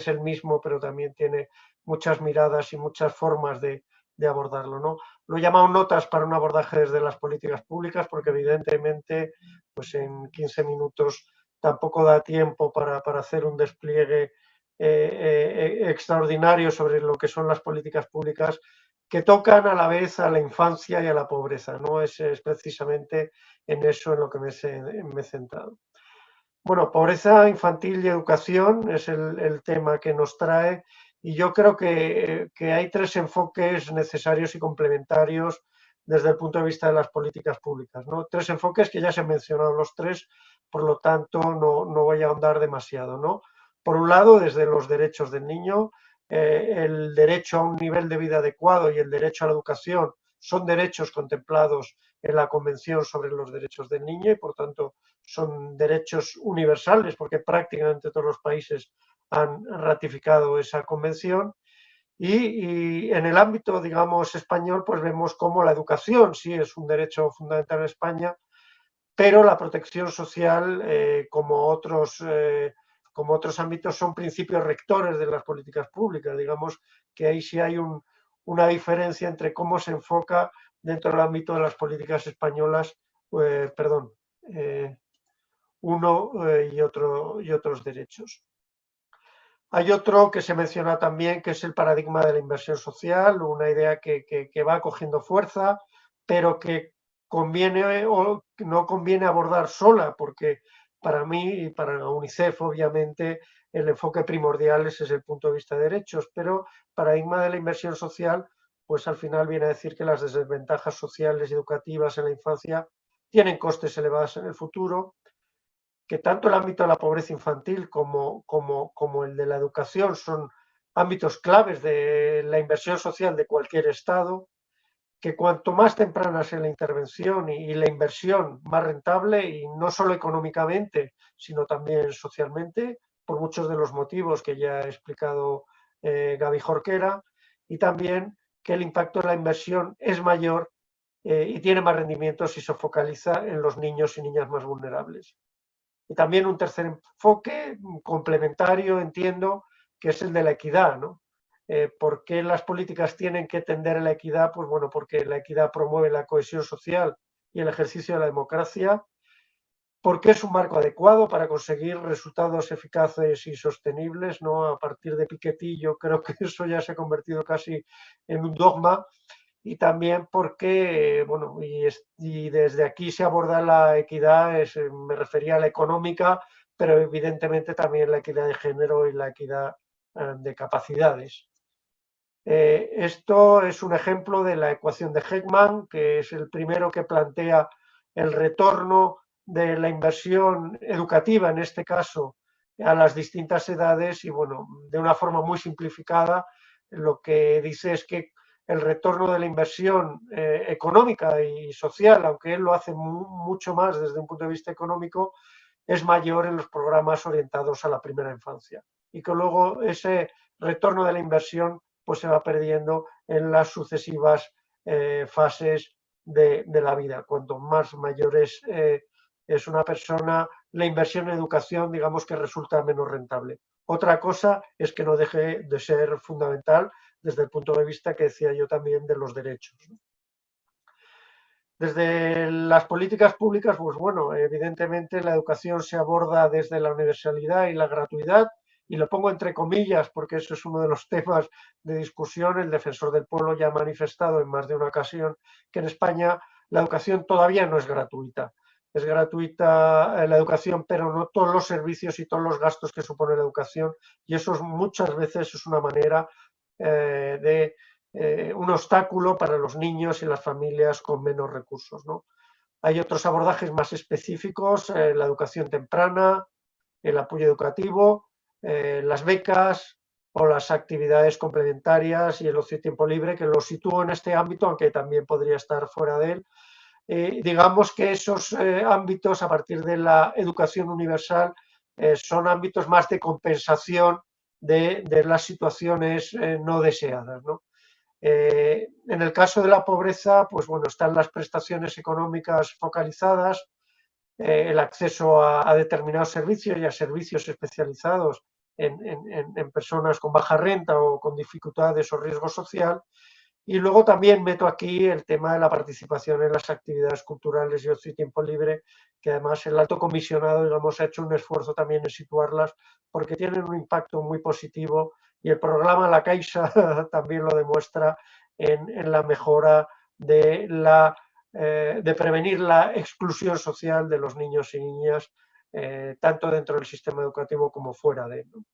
el mismo, pero también tiene muchas miradas y muchas formas de abordarlo, ¿no? Lo he llamado notas para un abordaje desde las políticas públicas, porque evidentemente pues en 15 minutos tampoco da tiempo para hacer un despliegue extraordinario sobre lo que son las políticas públicas que tocan a la vez a la infancia y a la pobreza, ¿no? Es precisamente en eso en lo que me he centrado. Bueno, pobreza infantil y educación es el tema que nos trae, y yo creo que hay tres enfoques necesarios y complementarios desde el punto de vista de las políticas públicas, ¿no? Tres enfoques que ya se han mencionado los tres, por lo tanto no voy a ahondar demasiado, ¿no? Por un lado, desde los derechos del niño, el derecho a un nivel de vida adecuado y el derecho a la educación son derechos contemplados en la Convención sobre los Derechos del Niño y, por tanto, son derechos universales porque prácticamente todos los países han ratificado esa convención. Y en el ámbito, digamos, español, pues vemos cómo la educación sí es un derecho fundamental en España, pero la protección social, como otros ámbitos, son principios rectores de las políticas públicas. Digamos que ahí sí hay una diferencia entre cómo se enfoca dentro del ámbito de las políticas españolas, uno y otros derechos. Hay otro que se menciona también, que es el paradigma de la inversión social, una idea que va cogiendo fuerza, pero que conviene o no conviene abordar sola, porque para mí y para UNICEF, obviamente, el enfoque primordial es desde el punto de vista de derechos, pero paradigma de la inversión social, pues al final viene a decir que las desventajas sociales y educativas en la infancia tienen costes elevados en el futuro, que tanto el ámbito de la pobreza infantil como el de la educación son ámbitos claves de la inversión social de cualquier Estado, que cuanto más temprana sea la intervención y la inversión, más rentable, y no solo económicamente, sino también socialmente, por muchos de los motivos que ya ha explicado Gaby Jorquera, y también que el impacto de la inversión es mayor y tiene más rendimiento si se focaliza en los niños y niñas más vulnerables. Y también un tercer enfoque complementario, entiendo, que es el de la equidad, ¿no? ¿Por qué las políticas tienen que tender a la equidad? Pues bueno, porque la equidad promueve la cohesión social y el ejercicio de la democracia, porque es un marco adecuado para conseguir resultados eficaces y sostenibles, ¿no? A partir de Piketty, yo creo que eso ya se ha convertido casi en un dogma, y también porque, bueno, y desde aquí se aborda la equidad, me refería a la económica, pero evidentemente también la equidad de género y la equidad de capacidades. Esto es un ejemplo de la ecuación de Heckman, que es el primero que plantea el retorno de la inversión educativa, en este caso, a las distintas edades, y bueno, de una forma muy simplificada, lo que dice es que el retorno de la inversión económica y social, aunque él lo hace mucho más desde un punto de vista económico, es mayor en los programas orientados a la primera infancia. Y que luego ese retorno de la inversión pues se va perdiendo en las sucesivas fases de la vida. Cuanto más mayor es una persona, la inversión en educación, digamos que resulta menos rentable. Otra cosa es que no deje de ser fundamental desde el punto de vista que decía yo también de los derechos. Desde las políticas públicas, pues bueno, evidentemente la educación se aborda desde la universalidad y la gratuidad, y lo pongo entre comillas porque eso es uno de los temas de discusión. El Defensor del Pueblo ya ha manifestado en más de una ocasión que en España la educación todavía no es gratuita. Es gratuita la educación, pero no todos los servicios y todos los gastos que supone la educación, y eso muchas veces es una manera de un obstáculo para los niños y las familias con menos recursos, ¿no? Hay otros abordajes más específicos, la educación temprana, el apoyo educativo, las becas o las actividades complementarias y el ocio y tiempo libre, que lo sitúo en este ámbito, aunque también podría estar fuera de él. Digamos que esos ámbitos, a partir de la educación universal, son ámbitos más de compensación de las situaciones no deseadas, ¿no? En el caso de la pobreza, pues bueno, están las prestaciones económicas focalizadas, el acceso a determinados servicios y a servicios especializados en personas con baja renta o con dificultades o riesgo social. Y luego también meto aquí el tema de la participación en las actividades culturales y ocio y tiempo libre, que además el alto comisionado, digamos, ha hecho un esfuerzo también en situarlas porque tienen un impacto muy positivo, y el programa La Caixa también lo demuestra en la mejora de prevenir la exclusión social de los niños y niñas, tanto dentro del sistema educativo como fuera de él, ¿no?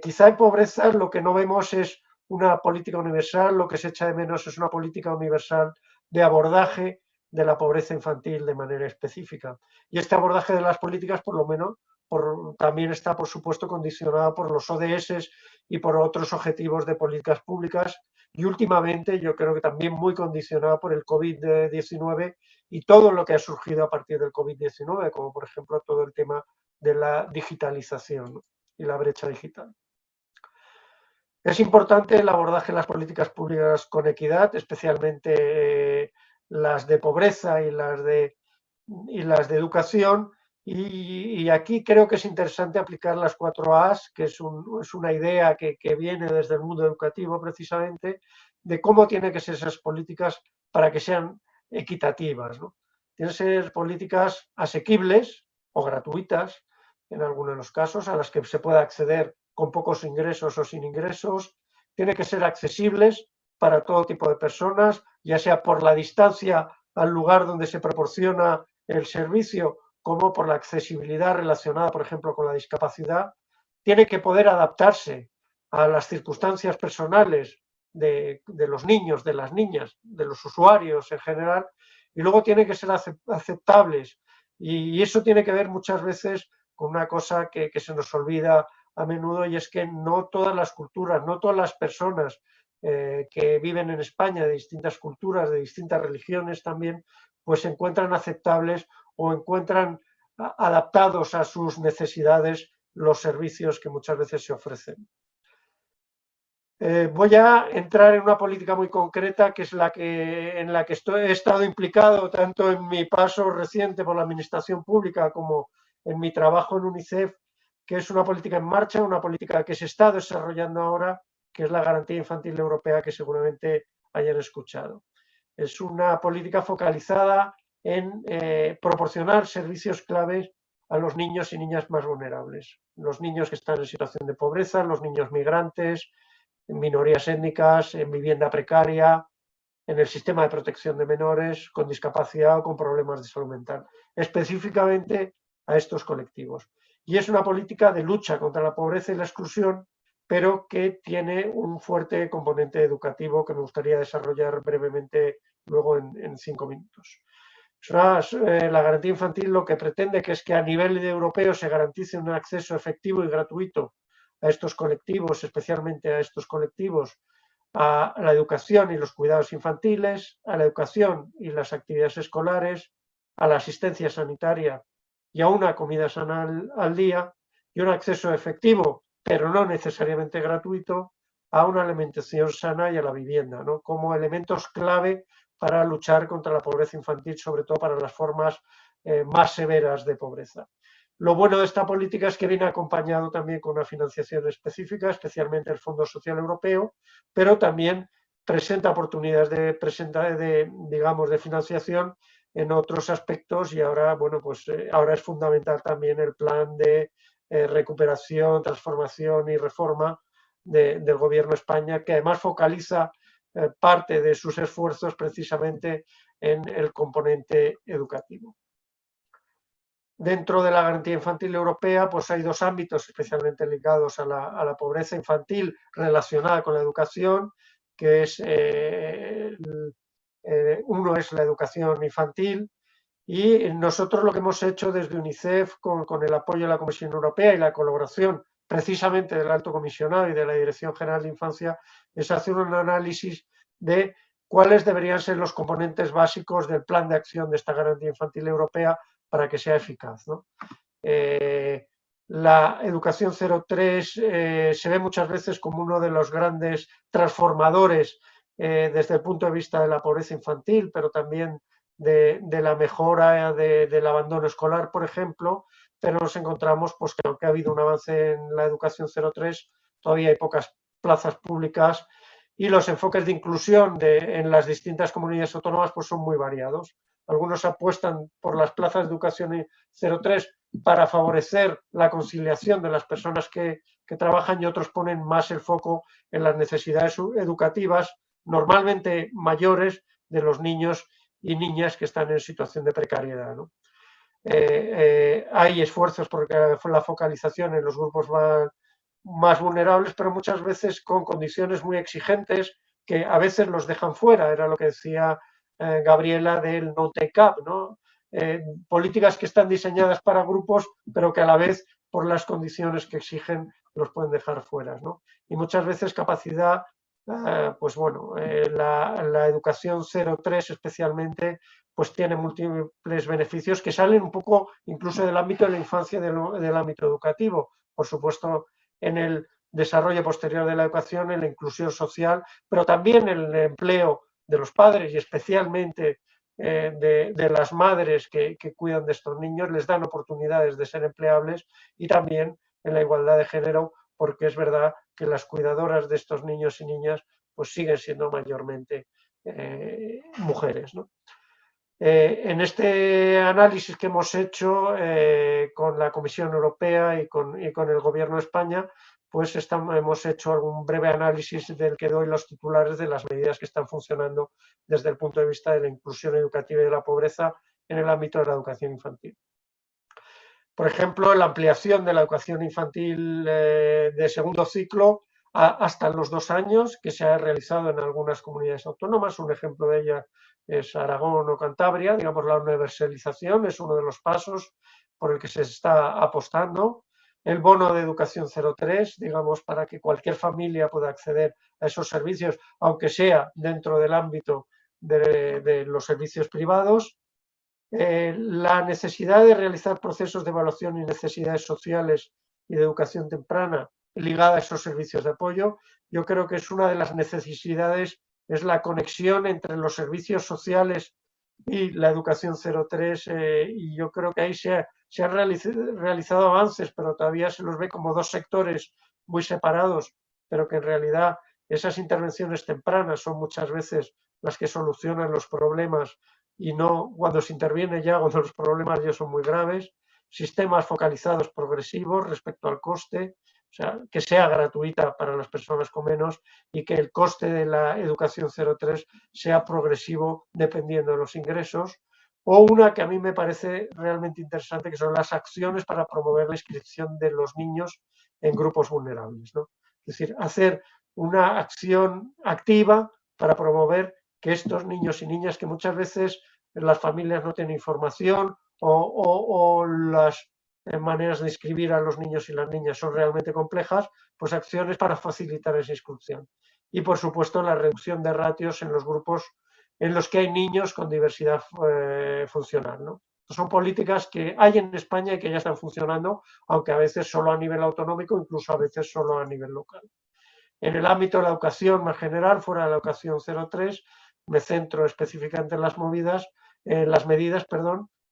Quizá en pobreza lo que no vemos es una política universal, lo que se echa de menos es una política universal de abordaje de la pobreza infantil de manera específica. Y este abordaje de las políticas, por lo menos, también está, por supuesto, condicionado por los ODS y por otros objetivos de políticas públicas, y últimamente yo creo que también muy condicionado por el COVID-19 y todo lo que ha surgido a partir del COVID-19, como por ejemplo todo el tema de la digitalización, ¿no? Y la brecha digital. Es importante el abordaje de las políticas públicas con equidad, especialmente las de pobreza y las de educación, y aquí creo que es interesante aplicar las 4 A's, que es una idea que viene desde el mundo educativo precisamente, de cómo tienen que ser esas políticas para que sean equitativas, ¿no? Tienen que ser políticas asequibles o gratuitas, en algunos de los casos, a las que se pueda acceder con pocos ingresos o sin ingresos. Tiene que ser accesibles para todo tipo de personas, ya sea por la distancia al lugar donde se proporciona el servicio, como por la accesibilidad relacionada, por ejemplo, con la discapacidad. Tiene que poder adaptarse a las circunstancias personales de los niños, de las niñas, de los usuarios en general, y luego tiene que ser aceptables. Y eso tiene que ver muchas veces con una cosa que se nos olvida a menudo, y es que no todas las culturas, no todas las personas que viven en España, de distintas culturas, de distintas religiones también, pues se encuentran aceptables o encuentran adaptados a sus necesidades los servicios que muchas veces se ofrecen. Voy a entrar en una política muy concreta, que es en la que he estado implicado tanto en mi paso reciente por la administración pública como en mi trabajo en UNICEF, que es una política en marcha, una política que se está desarrollando ahora, que es la Garantía Infantil Europea, que seguramente hayan escuchado. Es una política focalizada en proporcionar servicios claves a los niños y niñas más vulnerables. Los niños que están en situación de pobreza, los niños migrantes, en minorías étnicas, en vivienda precaria, en el sistema de protección de menores con discapacidad o con problemas de salud mental, específicamente a estos colectivos. Y es una política de lucha contra la pobreza y la exclusión, pero que tiene un fuerte componente educativo que me gustaría desarrollar brevemente luego en 5 minutos. La garantía infantil lo que pretende es que a nivel europeo se garantice un acceso efectivo y gratuito a estos colectivos, especialmente a estos colectivos, a la educación y los cuidados infantiles, a la educación y las actividades escolares, a la asistencia sanitaria y a una comida sana al día, y un acceso efectivo pero no necesariamente gratuito, a una alimentación sana y a la vivienda, ¿no? Como elementos clave para luchar contra la pobreza infantil, sobre todo para las formas más severas de pobreza. Lo bueno de esta política es que viene acompañado también con una financiación específica, especialmente el Fondo Social Europeo, pero también presenta oportunidades digamos, de financiación en otros aspectos y ahora, bueno, pues ahora es fundamental también el plan de recuperación, transformación y reforma del Gobierno de España, que además focaliza parte de sus esfuerzos precisamente en el componente educativo. Dentro de la garantía infantil europea, pues hay dos ámbitos especialmente ligados a la pobreza infantil relacionada con la educación, que es uno es la educación infantil, y nosotros lo que hemos hecho desde UNICEF con el apoyo de la Comisión Europea y la colaboración precisamente del Alto Comisionado y de la Dirección General de Infancia es hacer un análisis de cuáles deberían ser los componentes básicos del plan de acción de esta garantía infantil europea para que sea eficaz, ¿no? La educación 03 se ve muchas veces como uno de los grandes transformadores desde el punto de vista de la pobreza infantil, pero también de la mejora del abandono escolar, por ejemplo, pero nos encontramos pues, que aunque ha habido un avance en la educación 03, todavía hay pocas plazas públicas y los enfoques de inclusión en las distintas comunidades autónomas pues, son muy variados. Algunos apuestan por las plazas de educación 03 para favorecer la conciliación de las personas que trabajan y otros ponen más el foco en las necesidades educativas, normalmente mayores, de los niños y niñas que están en situación de precariedad, ¿no? Hay esfuerzos por la focalización en los grupos más vulnerables, pero muchas veces con condiciones muy exigentes que a veces los dejan fuera. Era lo que decía Gabriela del no take up, ¿no? Políticas que están diseñadas para grupos, pero que a la vez, por las condiciones que exigen, los pueden dejar fuera, ¿no? Y muchas veces capacidad, pues bueno, la educación 03 especialmente, pues tiene múltiples beneficios que salen un poco incluso del ámbito de la infancia, del ámbito educativo. Por supuesto, en el desarrollo posterior de la educación, en la inclusión social, pero también en el empleo de los padres y especialmente de las madres que cuidan de estos niños, les dan oportunidades de ser empleables y también en la igualdad de género, porque es verdad que las cuidadoras de estos niños y niñas pues siguen siendo mayormente mujeres, ¿no? En este análisis que hemos hecho con la Comisión Europea y con el Gobierno de España, pues hemos hecho algún breve análisis del que doy los titulares de las medidas que están funcionando desde el punto de vista de la inclusión educativa y de la pobreza en el ámbito de la educación infantil. Por ejemplo, la ampliación de la educación infantil de segundo ciclo hasta los 2 años, que se ha realizado en algunas comunidades autónomas. Un ejemplo de ella es Aragón o Cantabria. Digamos, la universalización es uno de los pasos por el que se está apostando. El bono de educación 03, digamos, para que cualquier familia pueda acceder a esos servicios, aunque sea dentro del ámbito de los servicios privados. La necesidad de realizar procesos de evaluación y necesidades sociales y de educación temprana ligada a esos servicios de apoyo. Yo creo que es una de las necesidades, es la conexión entre los servicios sociales y la educación 03 y yo creo que ahí se han realizado avances, pero todavía se los ve como dos sectores muy separados, pero que en realidad esas intervenciones tempranas son muchas veces las que solucionan los problemas y no cuando se interviene ya cuando los problemas ya son muy graves. Sistemas focalizados progresivos respecto al coste, o sea, que sea gratuita para las personas con menos y que el coste de la educación 03 sea progresivo dependiendo de los ingresos. O una que a mí me parece realmente interesante, que son las acciones para promover la inscripción de los niños en grupos vulnerables, ¿no? Es decir, hacer una acción activa para promover que estos niños y niñas que muchas veces las familias no tienen información o las maneras de inscribir a los niños y las niñas son realmente complejas, pues acciones para facilitar esa inscripción. Y por supuesto la reducción de ratios en los grupos en los que hay niños con diversidad funcional, ¿no? Son políticas que hay en España y que ya están funcionando, aunque a veces solo a nivel autonómico, incluso a veces solo a nivel local. En el ámbito de la educación más general, fuera de la educación 0-3, me centro específicamente en las medidas,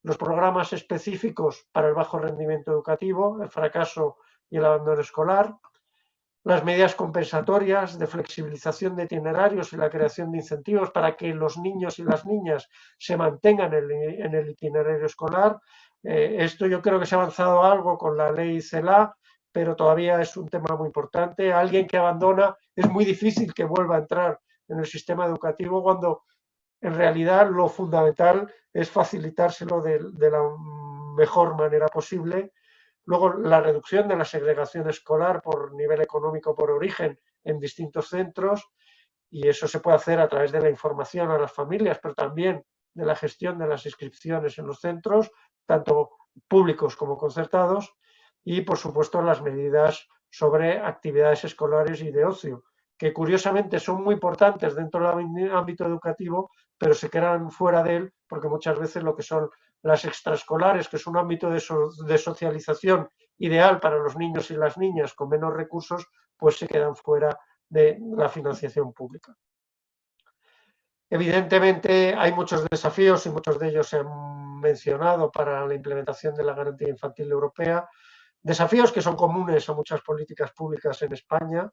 los programas específicos para el bajo rendimiento educativo, el fracaso y el abandono escolar, las medidas compensatorias de flexibilización de itinerarios y la creación de incentivos para que los niños y las niñas se mantengan en el itinerario escolar. Esto yo creo que se ha avanzado algo con la ley CELA, pero todavía es un tema muy importante. Alguien que abandona es muy difícil que vuelva a entrar en el sistema educativo cuando en realidad lo fundamental es facilitárselo de la mejor manera posible. Luego, la reducción de la segregación escolar por nivel económico, por origen, en distintos centros, y eso se puede hacer a través de la información a las familias, pero también de la gestión de las inscripciones en los centros, tanto públicos como concertados, y por supuesto las medidas sobre actividades escolares y de ocio, que curiosamente son muy importantes dentro del ámbito educativo, pero se quedan fuera de él porque muchas veces lo que son las extraescolares, que es un ámbito de socialización ideal para los niños y las niñas con menos recursos, pues se quedan fuera de la financiación pública. Evidentemente hay muchos desafíos y muchos de ellos se han mencionado para la implementación de la Garantía Infantil Europea, desafíos que son comunes a muchas políticas públicas en España.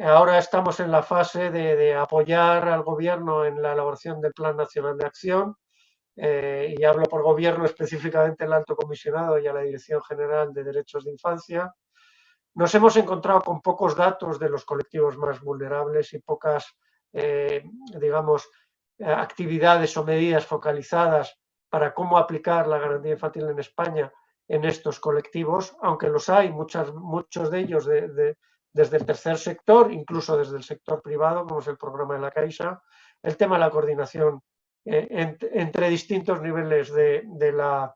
Ahora estamos en la fase de apoyar al Gobierno en la elaboración del Plan Nacional de Acción, y hablo por Gobierno específicamente al Alto Comisionado y a la Dirección General de Derechos de Infancia. Nos hemos encontrado con pocos datos de los colectivos más vulnerables y pocas, actividades o medidas focalizadas para cómo aplicar la garantía infantil en España en estos colectivos, aunque los hay, muchos de ellos desde el tercer sector, incluso desde el sector privado, como es el programa de la Caixa, el tema de la coordinación entre distintos niveles de la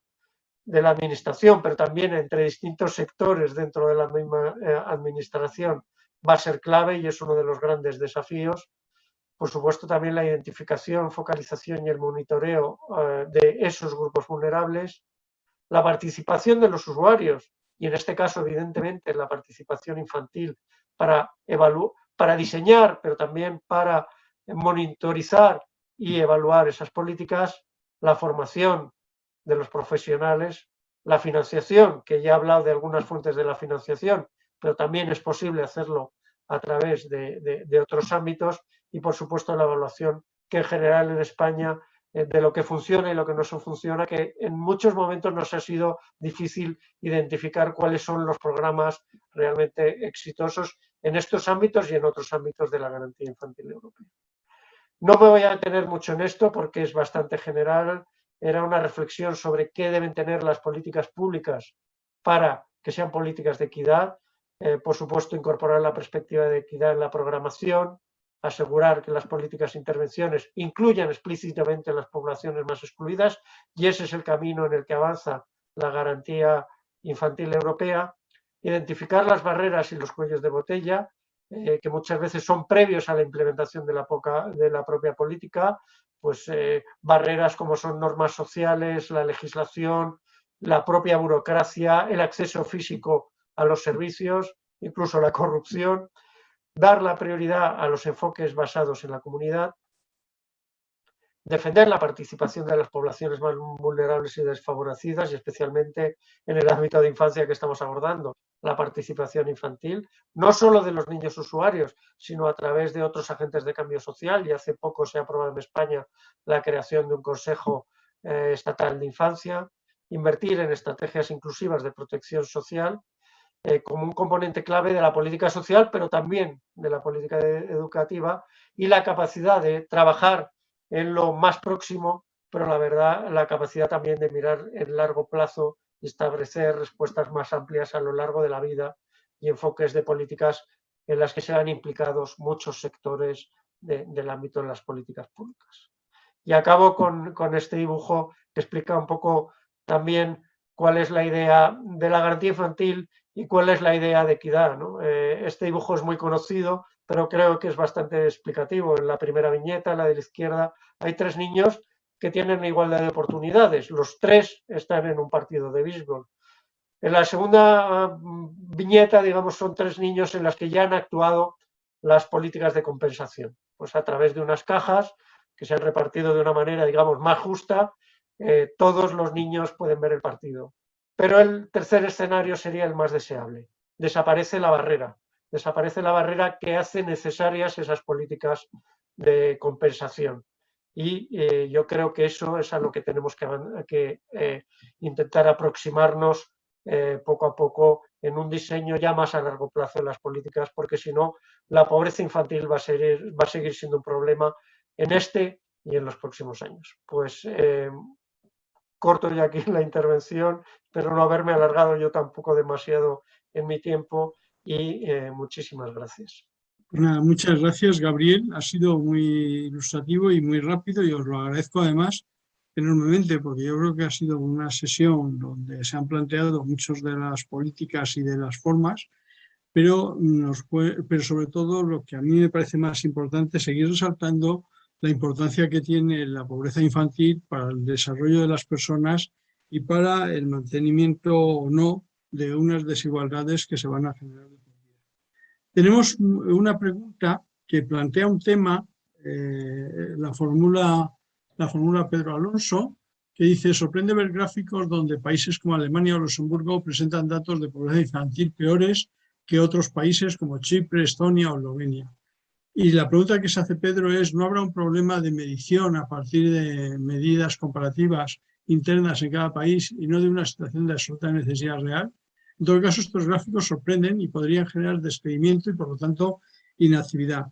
administración, pero también entre distintos sectores dentro de la misma administración, va a ser clave y es uno de los grandes desafíos. Por supuesto, también la identificación, focalización y el monitoreo de esos grupos vulnerables, la participación de los usuarios y, en este caso, evidentemente, la participación infantil para diseñar, pero también para monitorizar y evaluar esas políticas, la formación de los profesionales, la financiación, que ya he hablado de algunas fuentes de la financiación, pero también es posible hacerlo a través de otros ámbitos, y por supuesto la evaluación que en general en España de lo que funciona y lo que no funciona, que en muchos momentos nos ha sido difícil identificar cuáles son los programas realmente exitosos en estos ámbitos y en otros ámbitos de la Garantía Infantil Europea. No me voy a detener mucho en esto porque es bastante general. Era una reflexión sobre qué deben tener las políticas públicas para que sean políticas de equidad. Por supuesto, incorporar la perspectiva de equidad en la programación, asegurar que las políticas e intervenciones incluyan explícitamente a las poblaciones más excluidas, y ese es el camino en el que avanza la Garantía Infantil Europea. Identificar las barreras y los cuellos de botella, que muchas veces son previos a la implementación de la propia política, pues barreras como son normas sociales, la legislación, la propia burocracia, el acceso físico a los servicios, incluso la corrupción, dar la prioridad a los enfoques basados en la comunidad, defender la participación de las poblaciones más vulnerables y desfavorecidas, y especialmente en el ámbito de infancia que estamos abordando, la participación infantil, no solo de los niños usuarios, sino a través de otros agentes de cambio social, y hace poco se ha aprobado en España la creación de un Consejo Estatal de Infancia, invertir en estrategias inclusivas de protección social, como un componente clave de la política social, pero también de la política educativa, y la capacidad de trabajar en lo más próximo, pero la capacidad también de mirar en largo plazo y establecer respuestas más amplias a lo largo de la vida y enfoques de políticas en las que sean implicados muchos sectores del ámbito de las políticas públicas. Y acabo con este dibujo que explica un poco también cuál es la idea de la garantía infantil y cuál es la idea de equidad, ¿no? Este dibujo es muy conocido, pero creo que es bastante explicativo. En la primera viñeta, la de la izquierda, hay 3 niños que tienen igualdad de oportunidades. Los 3 están en un partido de béisbol. En la segunda viñeta, digamos, son 3 niños en las que ya han actuado las políticas de compensación. Pues a través de unas cajas que se han repartido de una manera, digamos, más justa, todos los niños pueden ver el partido. Pero el tercer escenario sería el más deseable. Desaparece la barrera que hace necesarias esas políticas de compensación. Y yo creo que eso es a lo que tenemos que intentar aproximarnos poco a poco en un diseño ya más a largo plazo de las políticas, porque si no, la pobreza infantil va a seguir siendo un problema en este y en los próximos años. Pues corto ya aquí la intervención, espero no haberme alargado yo tampoco demasiado en mi tiempo y muchísimas gracias. Nada, muchas gracias, Gabriel. Ha sido muy ilustrativo y muy rápido y os lo agradezco además enormemente porque yo creo que ha sido una sesión donde se han planteado muchas de las políticas y de las formas, pero sobre todo lo que a mí me parece más importante es seguir resaltando la importancia que tiene la pobreza infantil para el desarrollo de las personas y para el mantenimiento o no de unas desigualdades que se van a generar. Tenemos una pregunta que plantea un tema, la formula Pedro Alonso, que dice: sorprende ver gráficos donde países como Alemania o Luxemburgo presentan datos de pobreza infantil peores que otros países como Chipre, Estonia o Eslovenia. Y la pregunta que se hace Pedro es: ¿no habrá un problema de medición a partir de medidas comparativas internas en cada país y no de una situación de absoluta necesidad real? En todo caso, estos gráficos sorprenden y podrían generar despedimiento y, por lo tanto, inactividad.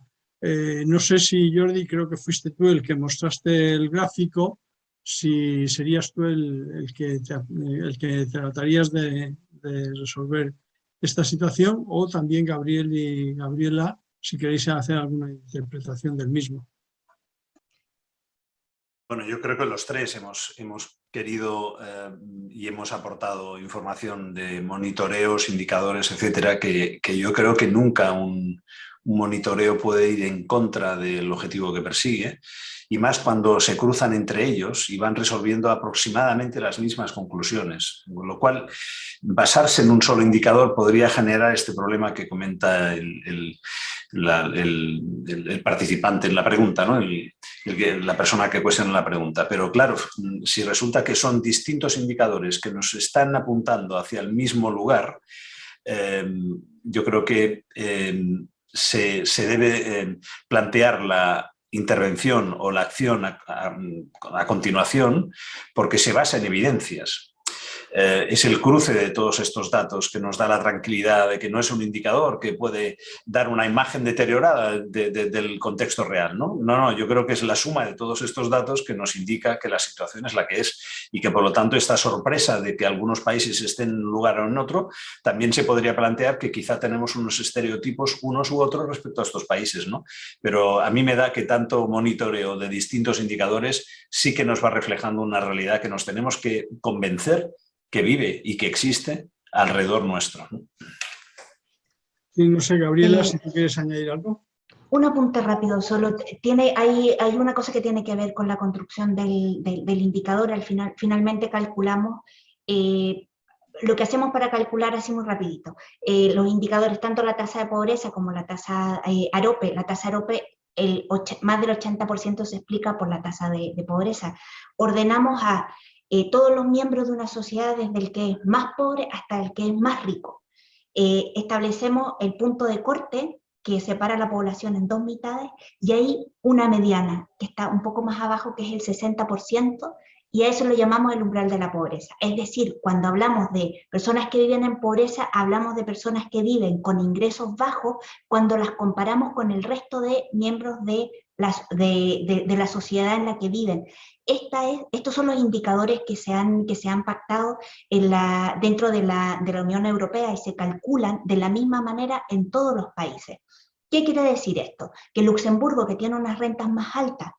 No sé si, Jordi, creo que fuiste tú el que mostraste el gráfico, si serías tú el que tratarías de resolver esta situación, o también Gabriel y Gabriela, si queréis hacer alguna interpretación del mismo. Bueno, yo creo que los 3 hemos querido y hemos aportado información de monitoreos, indicadores, etcétera, que yo creo que nunca un monitoreo puede ir en contra del objetivo que persigue, y más cuando se cruzan entre ellos y van resolviendo aproximadamente las mismas conclusiones, con lo cual basarse en un solo indicador podría generar este problema que comenta el participante en la pregunta, ¿no? La persona que cuestiona la pregunta. Pero claro, si resulta que son distintos indicadores que nos están apuntando hacia el mismo lugar, yo creo que se debe plantear la intervención o la acción a continuación, porque se basa en evidencias. Es el cruce de todos estos datos que nos da la tranquilidad de que no es un indicador que puede dar una imagen deteriorada del contexto real, ¿no? No, yo creo que es la suma de todos estos datos que nos indica que la situación es la que es y que, por lo tanto, esta sorpresa de que algunos países estén en un lugar o en otro, también se podría plantear que quizá tenemos unos estereotipos unos u otros respecto a estos países, ¿no? Pero a mí me da que tanto monitoreo de distintos indicadores sí que nos va reflejando una realidad que nos tenemos que convencer que vive y que existe alrededor nuestro. Sí, no sé, Gabriela, si tú quieres añadir algo. Un apunte rápido, solo hay una cosa que tiene que ver con la construcción del indicador. Finalmente calculamos, lo que hacemos para calcular así muy rapidito, los indicadores, tanto la tasa de pobreza como la tasa AROPE. La tasa AROPE, más del 80% se explica por la tasa de pobreza. Ordenamos a todos los miembros de una sociedad, desde el que es más pobre hasta el que es más rico. Establecemos el punto de corte que separa la población en 2 mitades, y ahí una mediana que está un poco más abajo, que es el 60%, y a eso lo llamamos el umbral de la pobreza. Es decir, cuando hablamos de personas que viven en pobreza, hablamos de personas que viven con ingresos bajos cuando las comparamos con el resto de miembros de la sociedad en la que viven. Estos son los indicadores que se han pactado dentro de la Unión Europea y se calculan de la misma manera en todos los países. ¿Qué quiere decir esto? Que Luxemburgo, que tiene unas rentas más altas,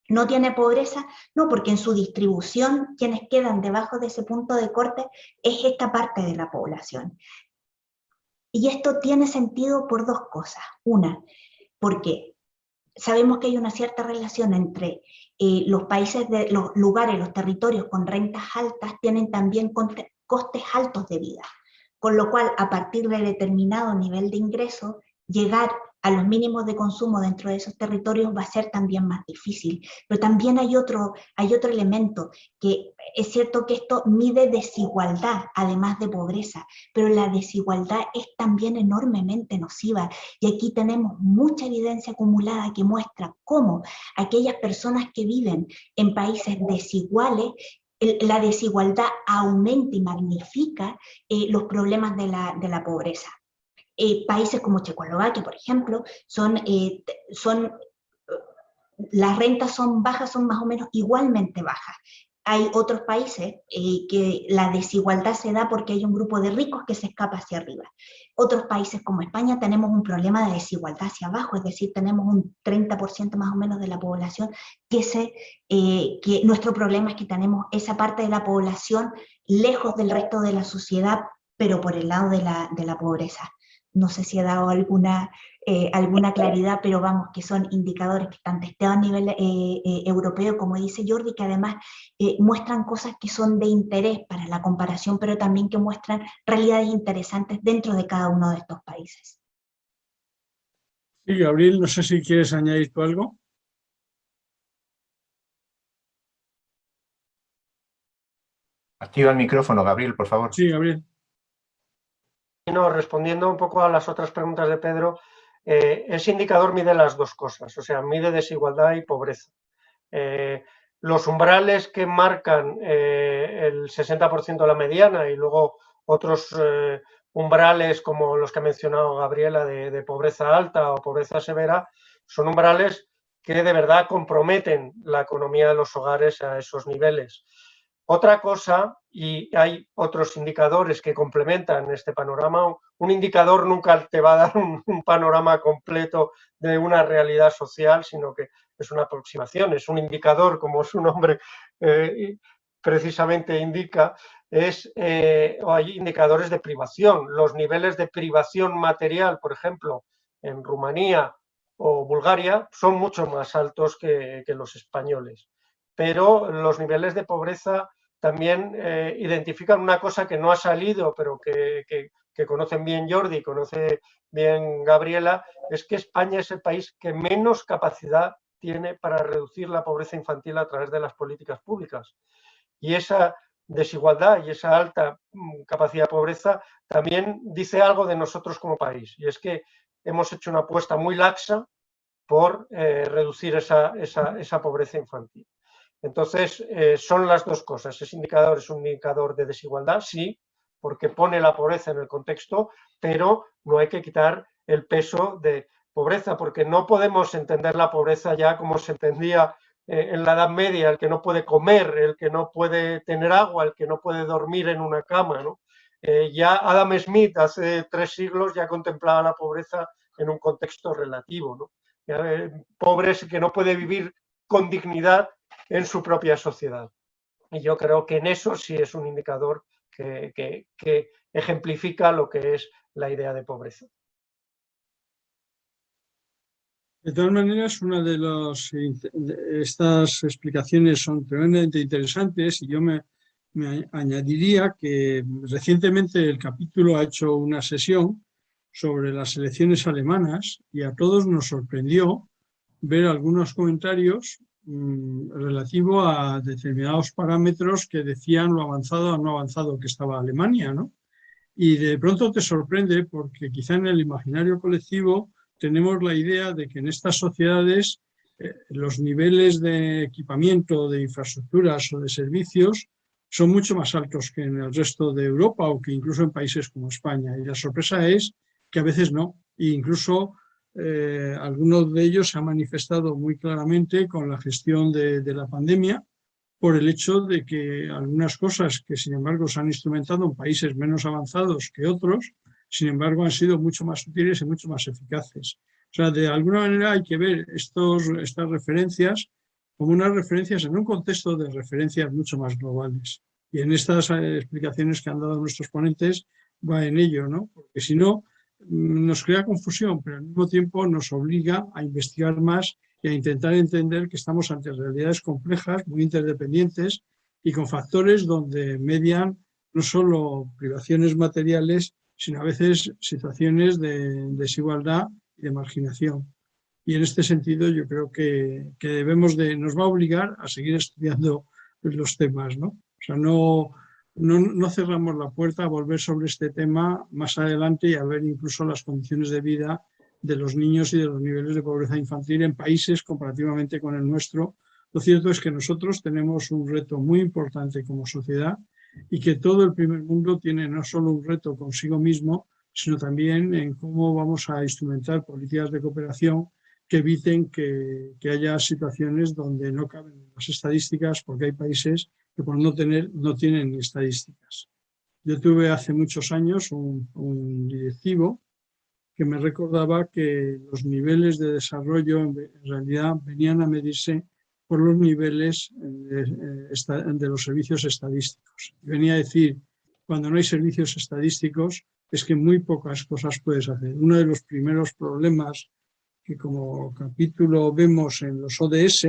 ¿no tiene pobreza? No, porque en su distribución quienes quedan debajo de ese punto de corte es esta parte de la población. Y esto tiene sentido por 2 cosas. Una, porque sabemos que hay una cierta relación entre los países, los lugares, los territorios con rentas altas tienen también costes altos de vida, con lo cual a partir de determinado nivel de ingreso, llegar a los mínimos de consumo dentro de esos territorios va a ser también más difícil. Pero también hay otro elemento, que es cierto que esto mide desigualdad, además de pobreza, pero la desigualdad es también enormemente nociva, y aquí tenemos mucha evidencia acumulada que muestra cómo aquellas personas que viven en países desiguales, la desigualdad aumenta y magnifica los problemas de la pobreza. Países como Checoslovaquia, por ejemplo, las rentas son bajas, son más o menos igualmente bajas. Hay otros países que la desigualdad se da porque hay un grupo de ricos que se escapa hacia arriba. Otros países como España tenemos un problema de desigualdad hacia abajo, es decir, tenemos un 30% más o menos de la población que nuestro problema es que tenemos esa parte de la población lejos del resto de la sociedad, pero por el lado de la pobreza. No sé si he dado alguna claridad, pero vamos, que son indicadores que están testeados a nivel europeo, como dice Jordi, que además muestran cosas que son de interés para la comparación, pero también que muestran realidades interesantes dentro de cada uno de estos países. Sí, Gabriel, no sé si quieres añadir tú algo. Activa el micrófono, Gabriel, por favor. Sí, Gabriel. No, respondiendo un poco a las otras preguntas de Pedro, ese indicador mide las dos cosas, o sea, mide desigualdad y pobreza. Los umbrales que marcan el 60% de la mediana y luego otros umbrales como los que ha mencionado Gabriela de pobreza alta o pobreza severa, son umbrales que de verdad comprometen la economía de los hogares a esos niveles. Otra cosa, y hay otros indicadores que complementan este panorama, un indicador nunca te va a dar un panorama completo de una realidad social, sino que es una aproximación, es un indicador, como su nombre precisamente indica, hay indicadores de privación. Los niveles de privación material, por ejemplo, en Rumanía o Bulgaria, son mucho más altos que los españoles. Pero los niveles de pobreza también identifican una cosa que no ha salido, pero que conocen bien Jordi, conoce bien Gabriela, es que España es el país que menos capacidad tiene para reducir la pobreza infantil a través de las políticas públicas. Y esa desigualdad y esa alta capacidad de pobreza también dice algo de nosotros como país, y es que hemos hecho una apuesta muy laxa por reducir esa pobreza infantil. Entonces, son las dos cosas. Ese indicador es un indicador de desigualdad, sí, porque pone la pobreza en el contexto, pero no hay que quitar el peso de pobreza, porque no podemos entender la pobreza ya como se entendía en la Edad Media, el que no puede comer, el que no puede tener agua, el que no puede dormir en una cama, ¿no? Ya Adam Smith hace 3 siglos ya contemplaba la pobreza en un contexto relativo, ¿no? Pobre es el que no puede vivir con dignidad en su propia sociedad. Y yo creo que en eso sí es un indicador que ejemplifica lo que es la idea de pobreza. De todas maneras, estas explicaciones son tremendamente interesantes, y yo me añadiría que recientemente el capítulo ha hecho una sesión sobre las elecciones alemanas, y a todos nos sorprendió ver algunos comentarios relativo a determinados parámetros que decían lo avanzado o no avanzado que estaba Alemania, ¿no? Y de pronto te sorprende porque quizá en el imaginario colectivo tenemos la idea de que en estas sociedades los niveles de equipamiento, de infraestructuras o de servicios son mucho más altos que en el resto de Europa o que incluso en países como España. Y la sorpresa es que a veces no, e incluso algunos de ellos se han manifestado muy claramente con la gestión de la pandemia, por el hecho de que algunas cosas que sin embargo se han instrumentado en países menos avanzados que otros, sin embargo han sido mucho más útiles y mucho más eficaces. O sea, de alguna manera hay que ver estas referencias como unas referencias en un contexto de referencias mucho más globales. Y en estas explicaciones que han dado nuestros ponentes va en ello, ¿no? Porque si no, nos crea confusión, pero al mismo tiempo nos obliga a investigar más y a intentar entender que estamos ante realidades complejas, muy interdependientes y con factores donde median no solo privaciones materiales, sino a veces situaciones de desigualdad y de marginación. Y en este sentido yo creo que nos va a obligar a seguir estudiando los temas, ¿no? O sea, no cerramos la puerta a volver sobre este tema más adelante y a ver incluso las condiciones de vida de los niños y de los niveles de pobreza infantil en países comparativamente con el nuestro. Lo cierto es que nosotros tenemos un reto muy importante como sociedad y que todo el primer mundo tiene no solo un reto consigo mismo, sino también en cómo vamos a instrumentar políticas de cooperación que eviten que haya situaciones donde no caben las estadísticas, porque hay países que por no tienen estadísticas. Yo tuve hace muchos años un directivo que me recordaba que los niveles de desarrollo en realidad venían a medirse por los niveles de los servicios estadísticos. Venía a decir, cuando no hay servicios estadísticos, es que muy pocas cosas puedes hacer. Uno de los primeros problemas que como capítulo vemos en los ODS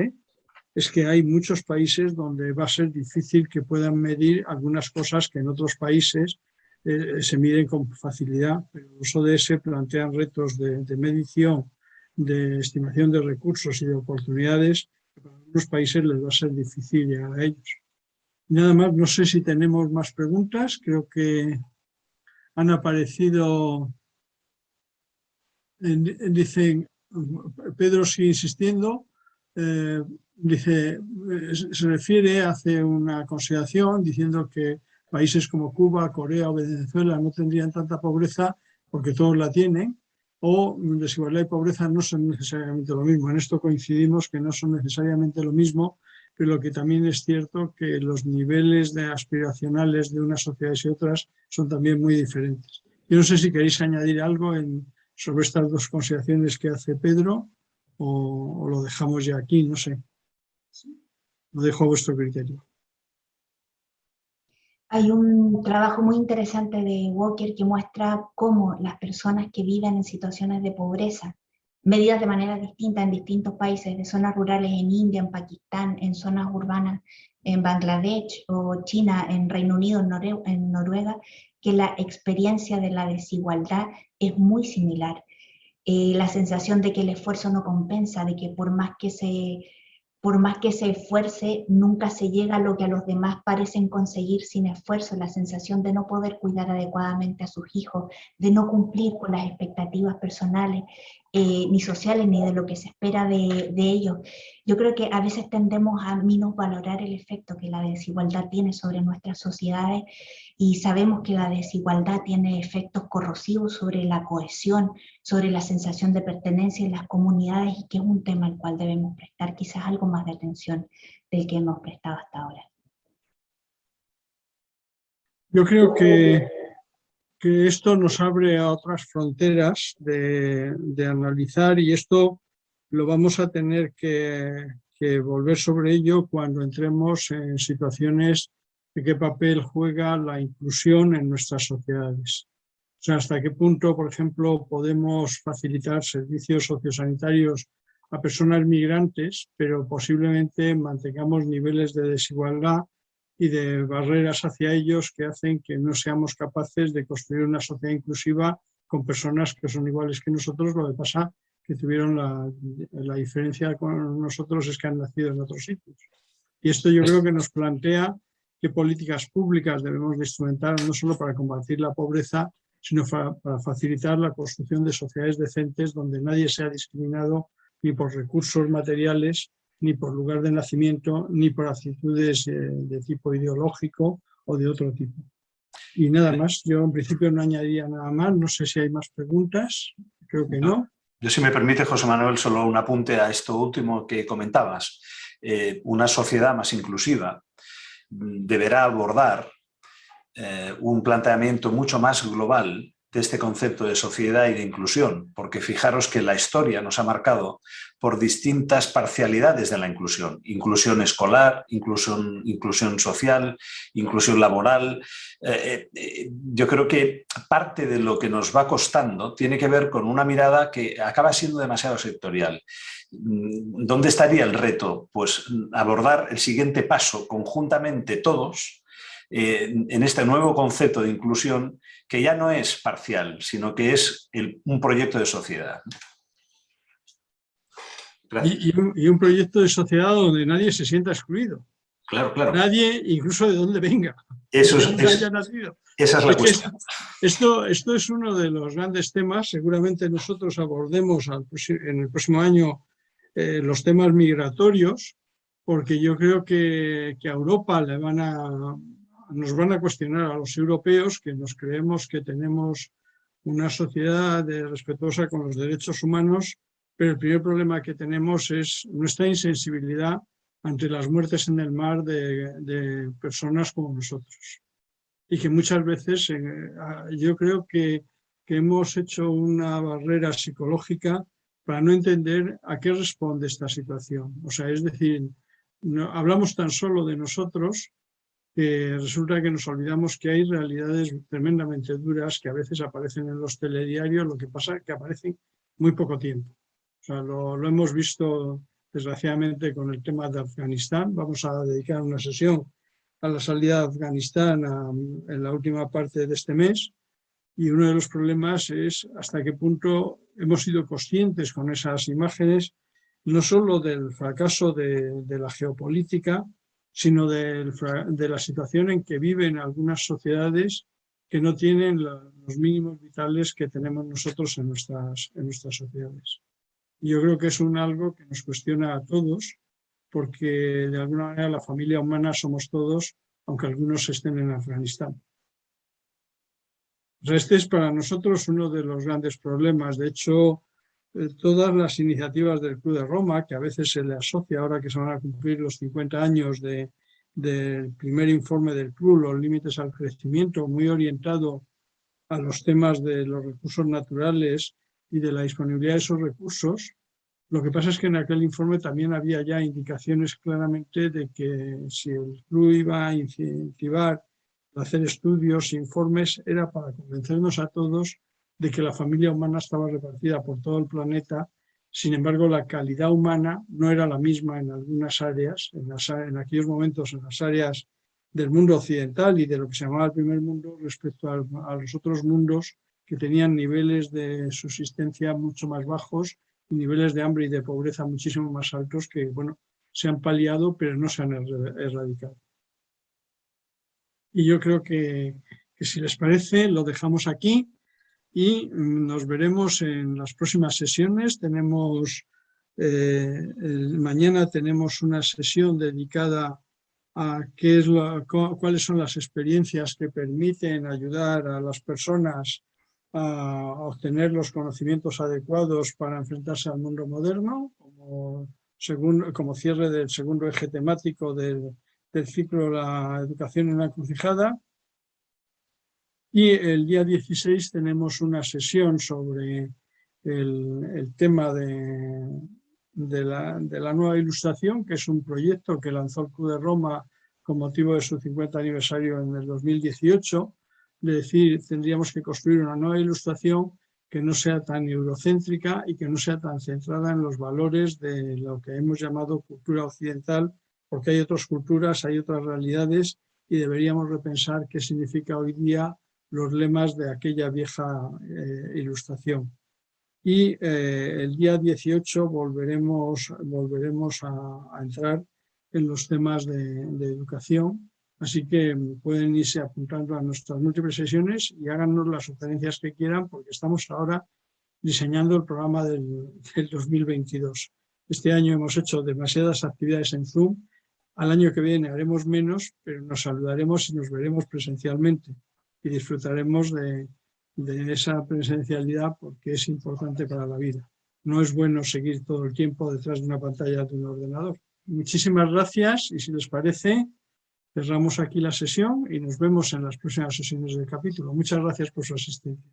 es que hay muchos países donde va a ser difícil que puedan medir algunas cosas que en otros países se miden con facilidad, pero los ODS plantean retos de medición, de estimación de recursos y de oportunidades que para algunos países les va a ser difícil llegar a ellos. Nada más, no sé si tenemos más preguntas, creo que han aparecido, dicen, Pedro sigue insistiendo, se refiere, hace una consideración diciendo que países como Cuba, Corea o Venezuela no tendrían tanta pobreza porque todos la tienen, o desigualdad y pobreza no son necesariamente lo mismo. En esto coincidimos que no son necesariamente lo mismo, pero lo que también es cierto que los niveles aspiracionales de unas sociedades y otras son también muy diferentes. Yo no sé si queréis añadir algo sobre estas dos consideraciones que hace Pedro o lo dejamos ya aquí, no sé. Lo dejo a vuestro criterio. Hay un trabajo muy interesante de Walker que muestra cómo las personas que viven en situaciones de pobreza, medidas de manera distinta en distintos países, de zonas rurales en India, en Pakistán, en zonas urbanas en Bangladesh o China, en Reino Unido, en Noruega, que la experiencia de la desigualdad es muy similar. La sensación de que el esfuerzo no compensa, de que por más que se esfuerce, nunca se llega a lo que a los demás parecen conseguir sin esfuerzo, la sensación de no poder cuidar adecuadamente a sus hijos, de no cumplir con las expectativas personales, ni sociales, ni de lo que se espera de ellos. Yo creo que a veces tendemos a minusvalorar el efecto que la desigualdad tiene sobre nuestras sociedades y sabemos que la desigualdad tiene efectos corrosivos sobre la cohesión, sobre la sensación de pertenencia en las comunidades y que es un tema al cual debemos prestar quizás algo más de atención del que hemos prestado hasta ahora. Yo creo que esto nos abre a otras fronteras de analizar y esto lo vamos a tener que volver sobre ello cuando entremos en situaciones de qué papel juega la inclusión en nuestras sociedades. O sea, hasta qué punto, por ejemplo, podemos facilitar servicios sociosanitarios a personas migrantes, pero posiblemente mantengamos niveles de desigualdad y de barreras hacia ellos que hacen que no seamos capaces de construir una sociedad inclusiva con personas que son iguales que nosotros. Lo que pasa que tuvieron la diferencia con nosotros es que han nacido en otros sitios. Y esto yo creo que nos plantea qué políticas públicas debemos de instrumentar no solo para combatir la pobreza, sino para facilitar la construcción de sociedades decentes donde nadie sea discriminado ni por recursos materiales, ni por lugar de nacimiento, ni por actitudes de tipo ideológico o de otro tipo. Y nada más, yo en principio no añadiría nada más, no sé si hay más preguntas, creo que no. Yo, si me permite, José Manuel, solo un apunte a esto último que comentabas. Una sociedad más inclusiva deberá abordar un planteamiento mucho más global de este concepto de sociedad y de inclusión, porque fijaros que la historia nos ha marcado por distintas parcialidades de la inclusión. Inclusión escolar, inclusión social, inclusión laboral. Yo creo que parte de lo que nos va costando tiene que ver con una mirada que acaba siendo demasiado sectorial. ¿Dónde estaría el reto? Pues abordar el siguiente paso conjuntamente todos en este nuevo concepto de inclusión que ya no es parcial, sino que es un proyecto de sociedad. Y un proyecto de sociedad donde nadie se sienta excluido. Claro, claro. Nadie, incluso de donde venga. Eso haya nacido. Esa es la cuestión. Esto es uno de los grandes temas. Seguramente nosotros abordemos en el próximo año los temas migratorios, porque yo creo que a Europa nos van a cuestionar a los europeos que nos creemos que tenemos una sociedad respetuosa con los derechos humanos, pero el primer problema que tenemos es nuestra insensibilidad ante las muertes en el mar de personas como nosotros. Y que muchas veces yo creo que hemos hecho una barrera psicológica para no entender a qué responde esta situación. O sea, es decir, hablamos tan solo de nosotros que resulta que nos olvidamos que hay realidades tremendamente duras que a veces aparecen en los telediarios, lo que pasa es que aparecen muy poco tiempo. O sea, lo hemos visto desgraciadamente con el tema de Afganistán. Vamos a dedicar una sesión a la salida de Afganistán en la última parte de este mes, y uno de los problemas es hasta qué punto hemos sido conscientes con esas imágenes no solo del fracaso de la geopolítica, sino de la situación en que viven algunas sociedades que no tienen los mínimos vitales que tenemos nosotros en nuestras sociedades. Y yo creo que es algo que nos cuestiona a todos, porque de alguna manera la familia humana somos todos, aunque algunos estén en Afganistán. Este es para nosotros uno de los grandes problemas. De hecho, todas las iniciativas del Club de Roma, que a veces se le asocia, ahora que se van a cumplir los 50 años del primer informe del Club, los límites al crecimiento, muy orientado a los temas de los recursos naturales y de la disponibilidad de esos recursos. Lo que pasa es que en aquel informe también había ya indicaciones claramente de que si el Club iba a incentivar a hacer estudios, informes, era para convencernos a todos de que la familia humana estaba repartida por todo el planeta. Sin embargo, la calidad humana no era la misma en algunas áreas, en aquellos momentos en las áreas del mundo occidental y de lo que se llamaba el primer mundo respecto a los otros mundos que tenían niveles de subsistencia mucho más bajos y niveles de hambre y de pobreza muchísimo más altos que, bueno, se han paliado pero no se han erradicado. Y yo creo que si les parece lo dejamos aquí y nos veremos en las próximas sesiones. Mañana tenemos una sesión dedicada a cuáles son las experiencias que permiten ayudar a las personas a obtener los conocimientos adecuados para enfrentarse al mundo moderno, como cierre del segundo eje temático del ciclo La educación en la encrucijada. Y el día 16 tenemos una sesión sobre el tema de la nueva ilustración, que es un proyecto que lanzó el Club de Roma con motivo de su 50 aniversario en el 2018. Es decir, tendríamos que construir una nueva ilustración que no sea tan eurocéntrica y que no sea tan centrada en los valores de lo que hemos llamado cultura occidental, porque hay otras culturas, hay otras realidades y deberíamos repensar qué significa hoy día los lemas de aquella vieja ilustración. Y el día 18 volveremos a entrar en los temas de educación, así que pueden irse apuntando a nuestras múltiples sesiones y háganos las sugerencias que quieran, porque estamos ahora diseñando el programa del 2022. Este año hemos hecho demasiadas actividades en Zoom. Al año que viene haremos menos, pero nos saludaremos y nos veremos presencialmente y disfrutaremos de esa presencialidad porque es importante para la vida. No es bueno seguir todo el tiempo detrás de una pantalla de un ordenador. Muchísimas gracias y si les parece, cerramos aquí la sesión y nos vemos en las próximas sesiones del capítulo. Muchas gracias por su asistencia.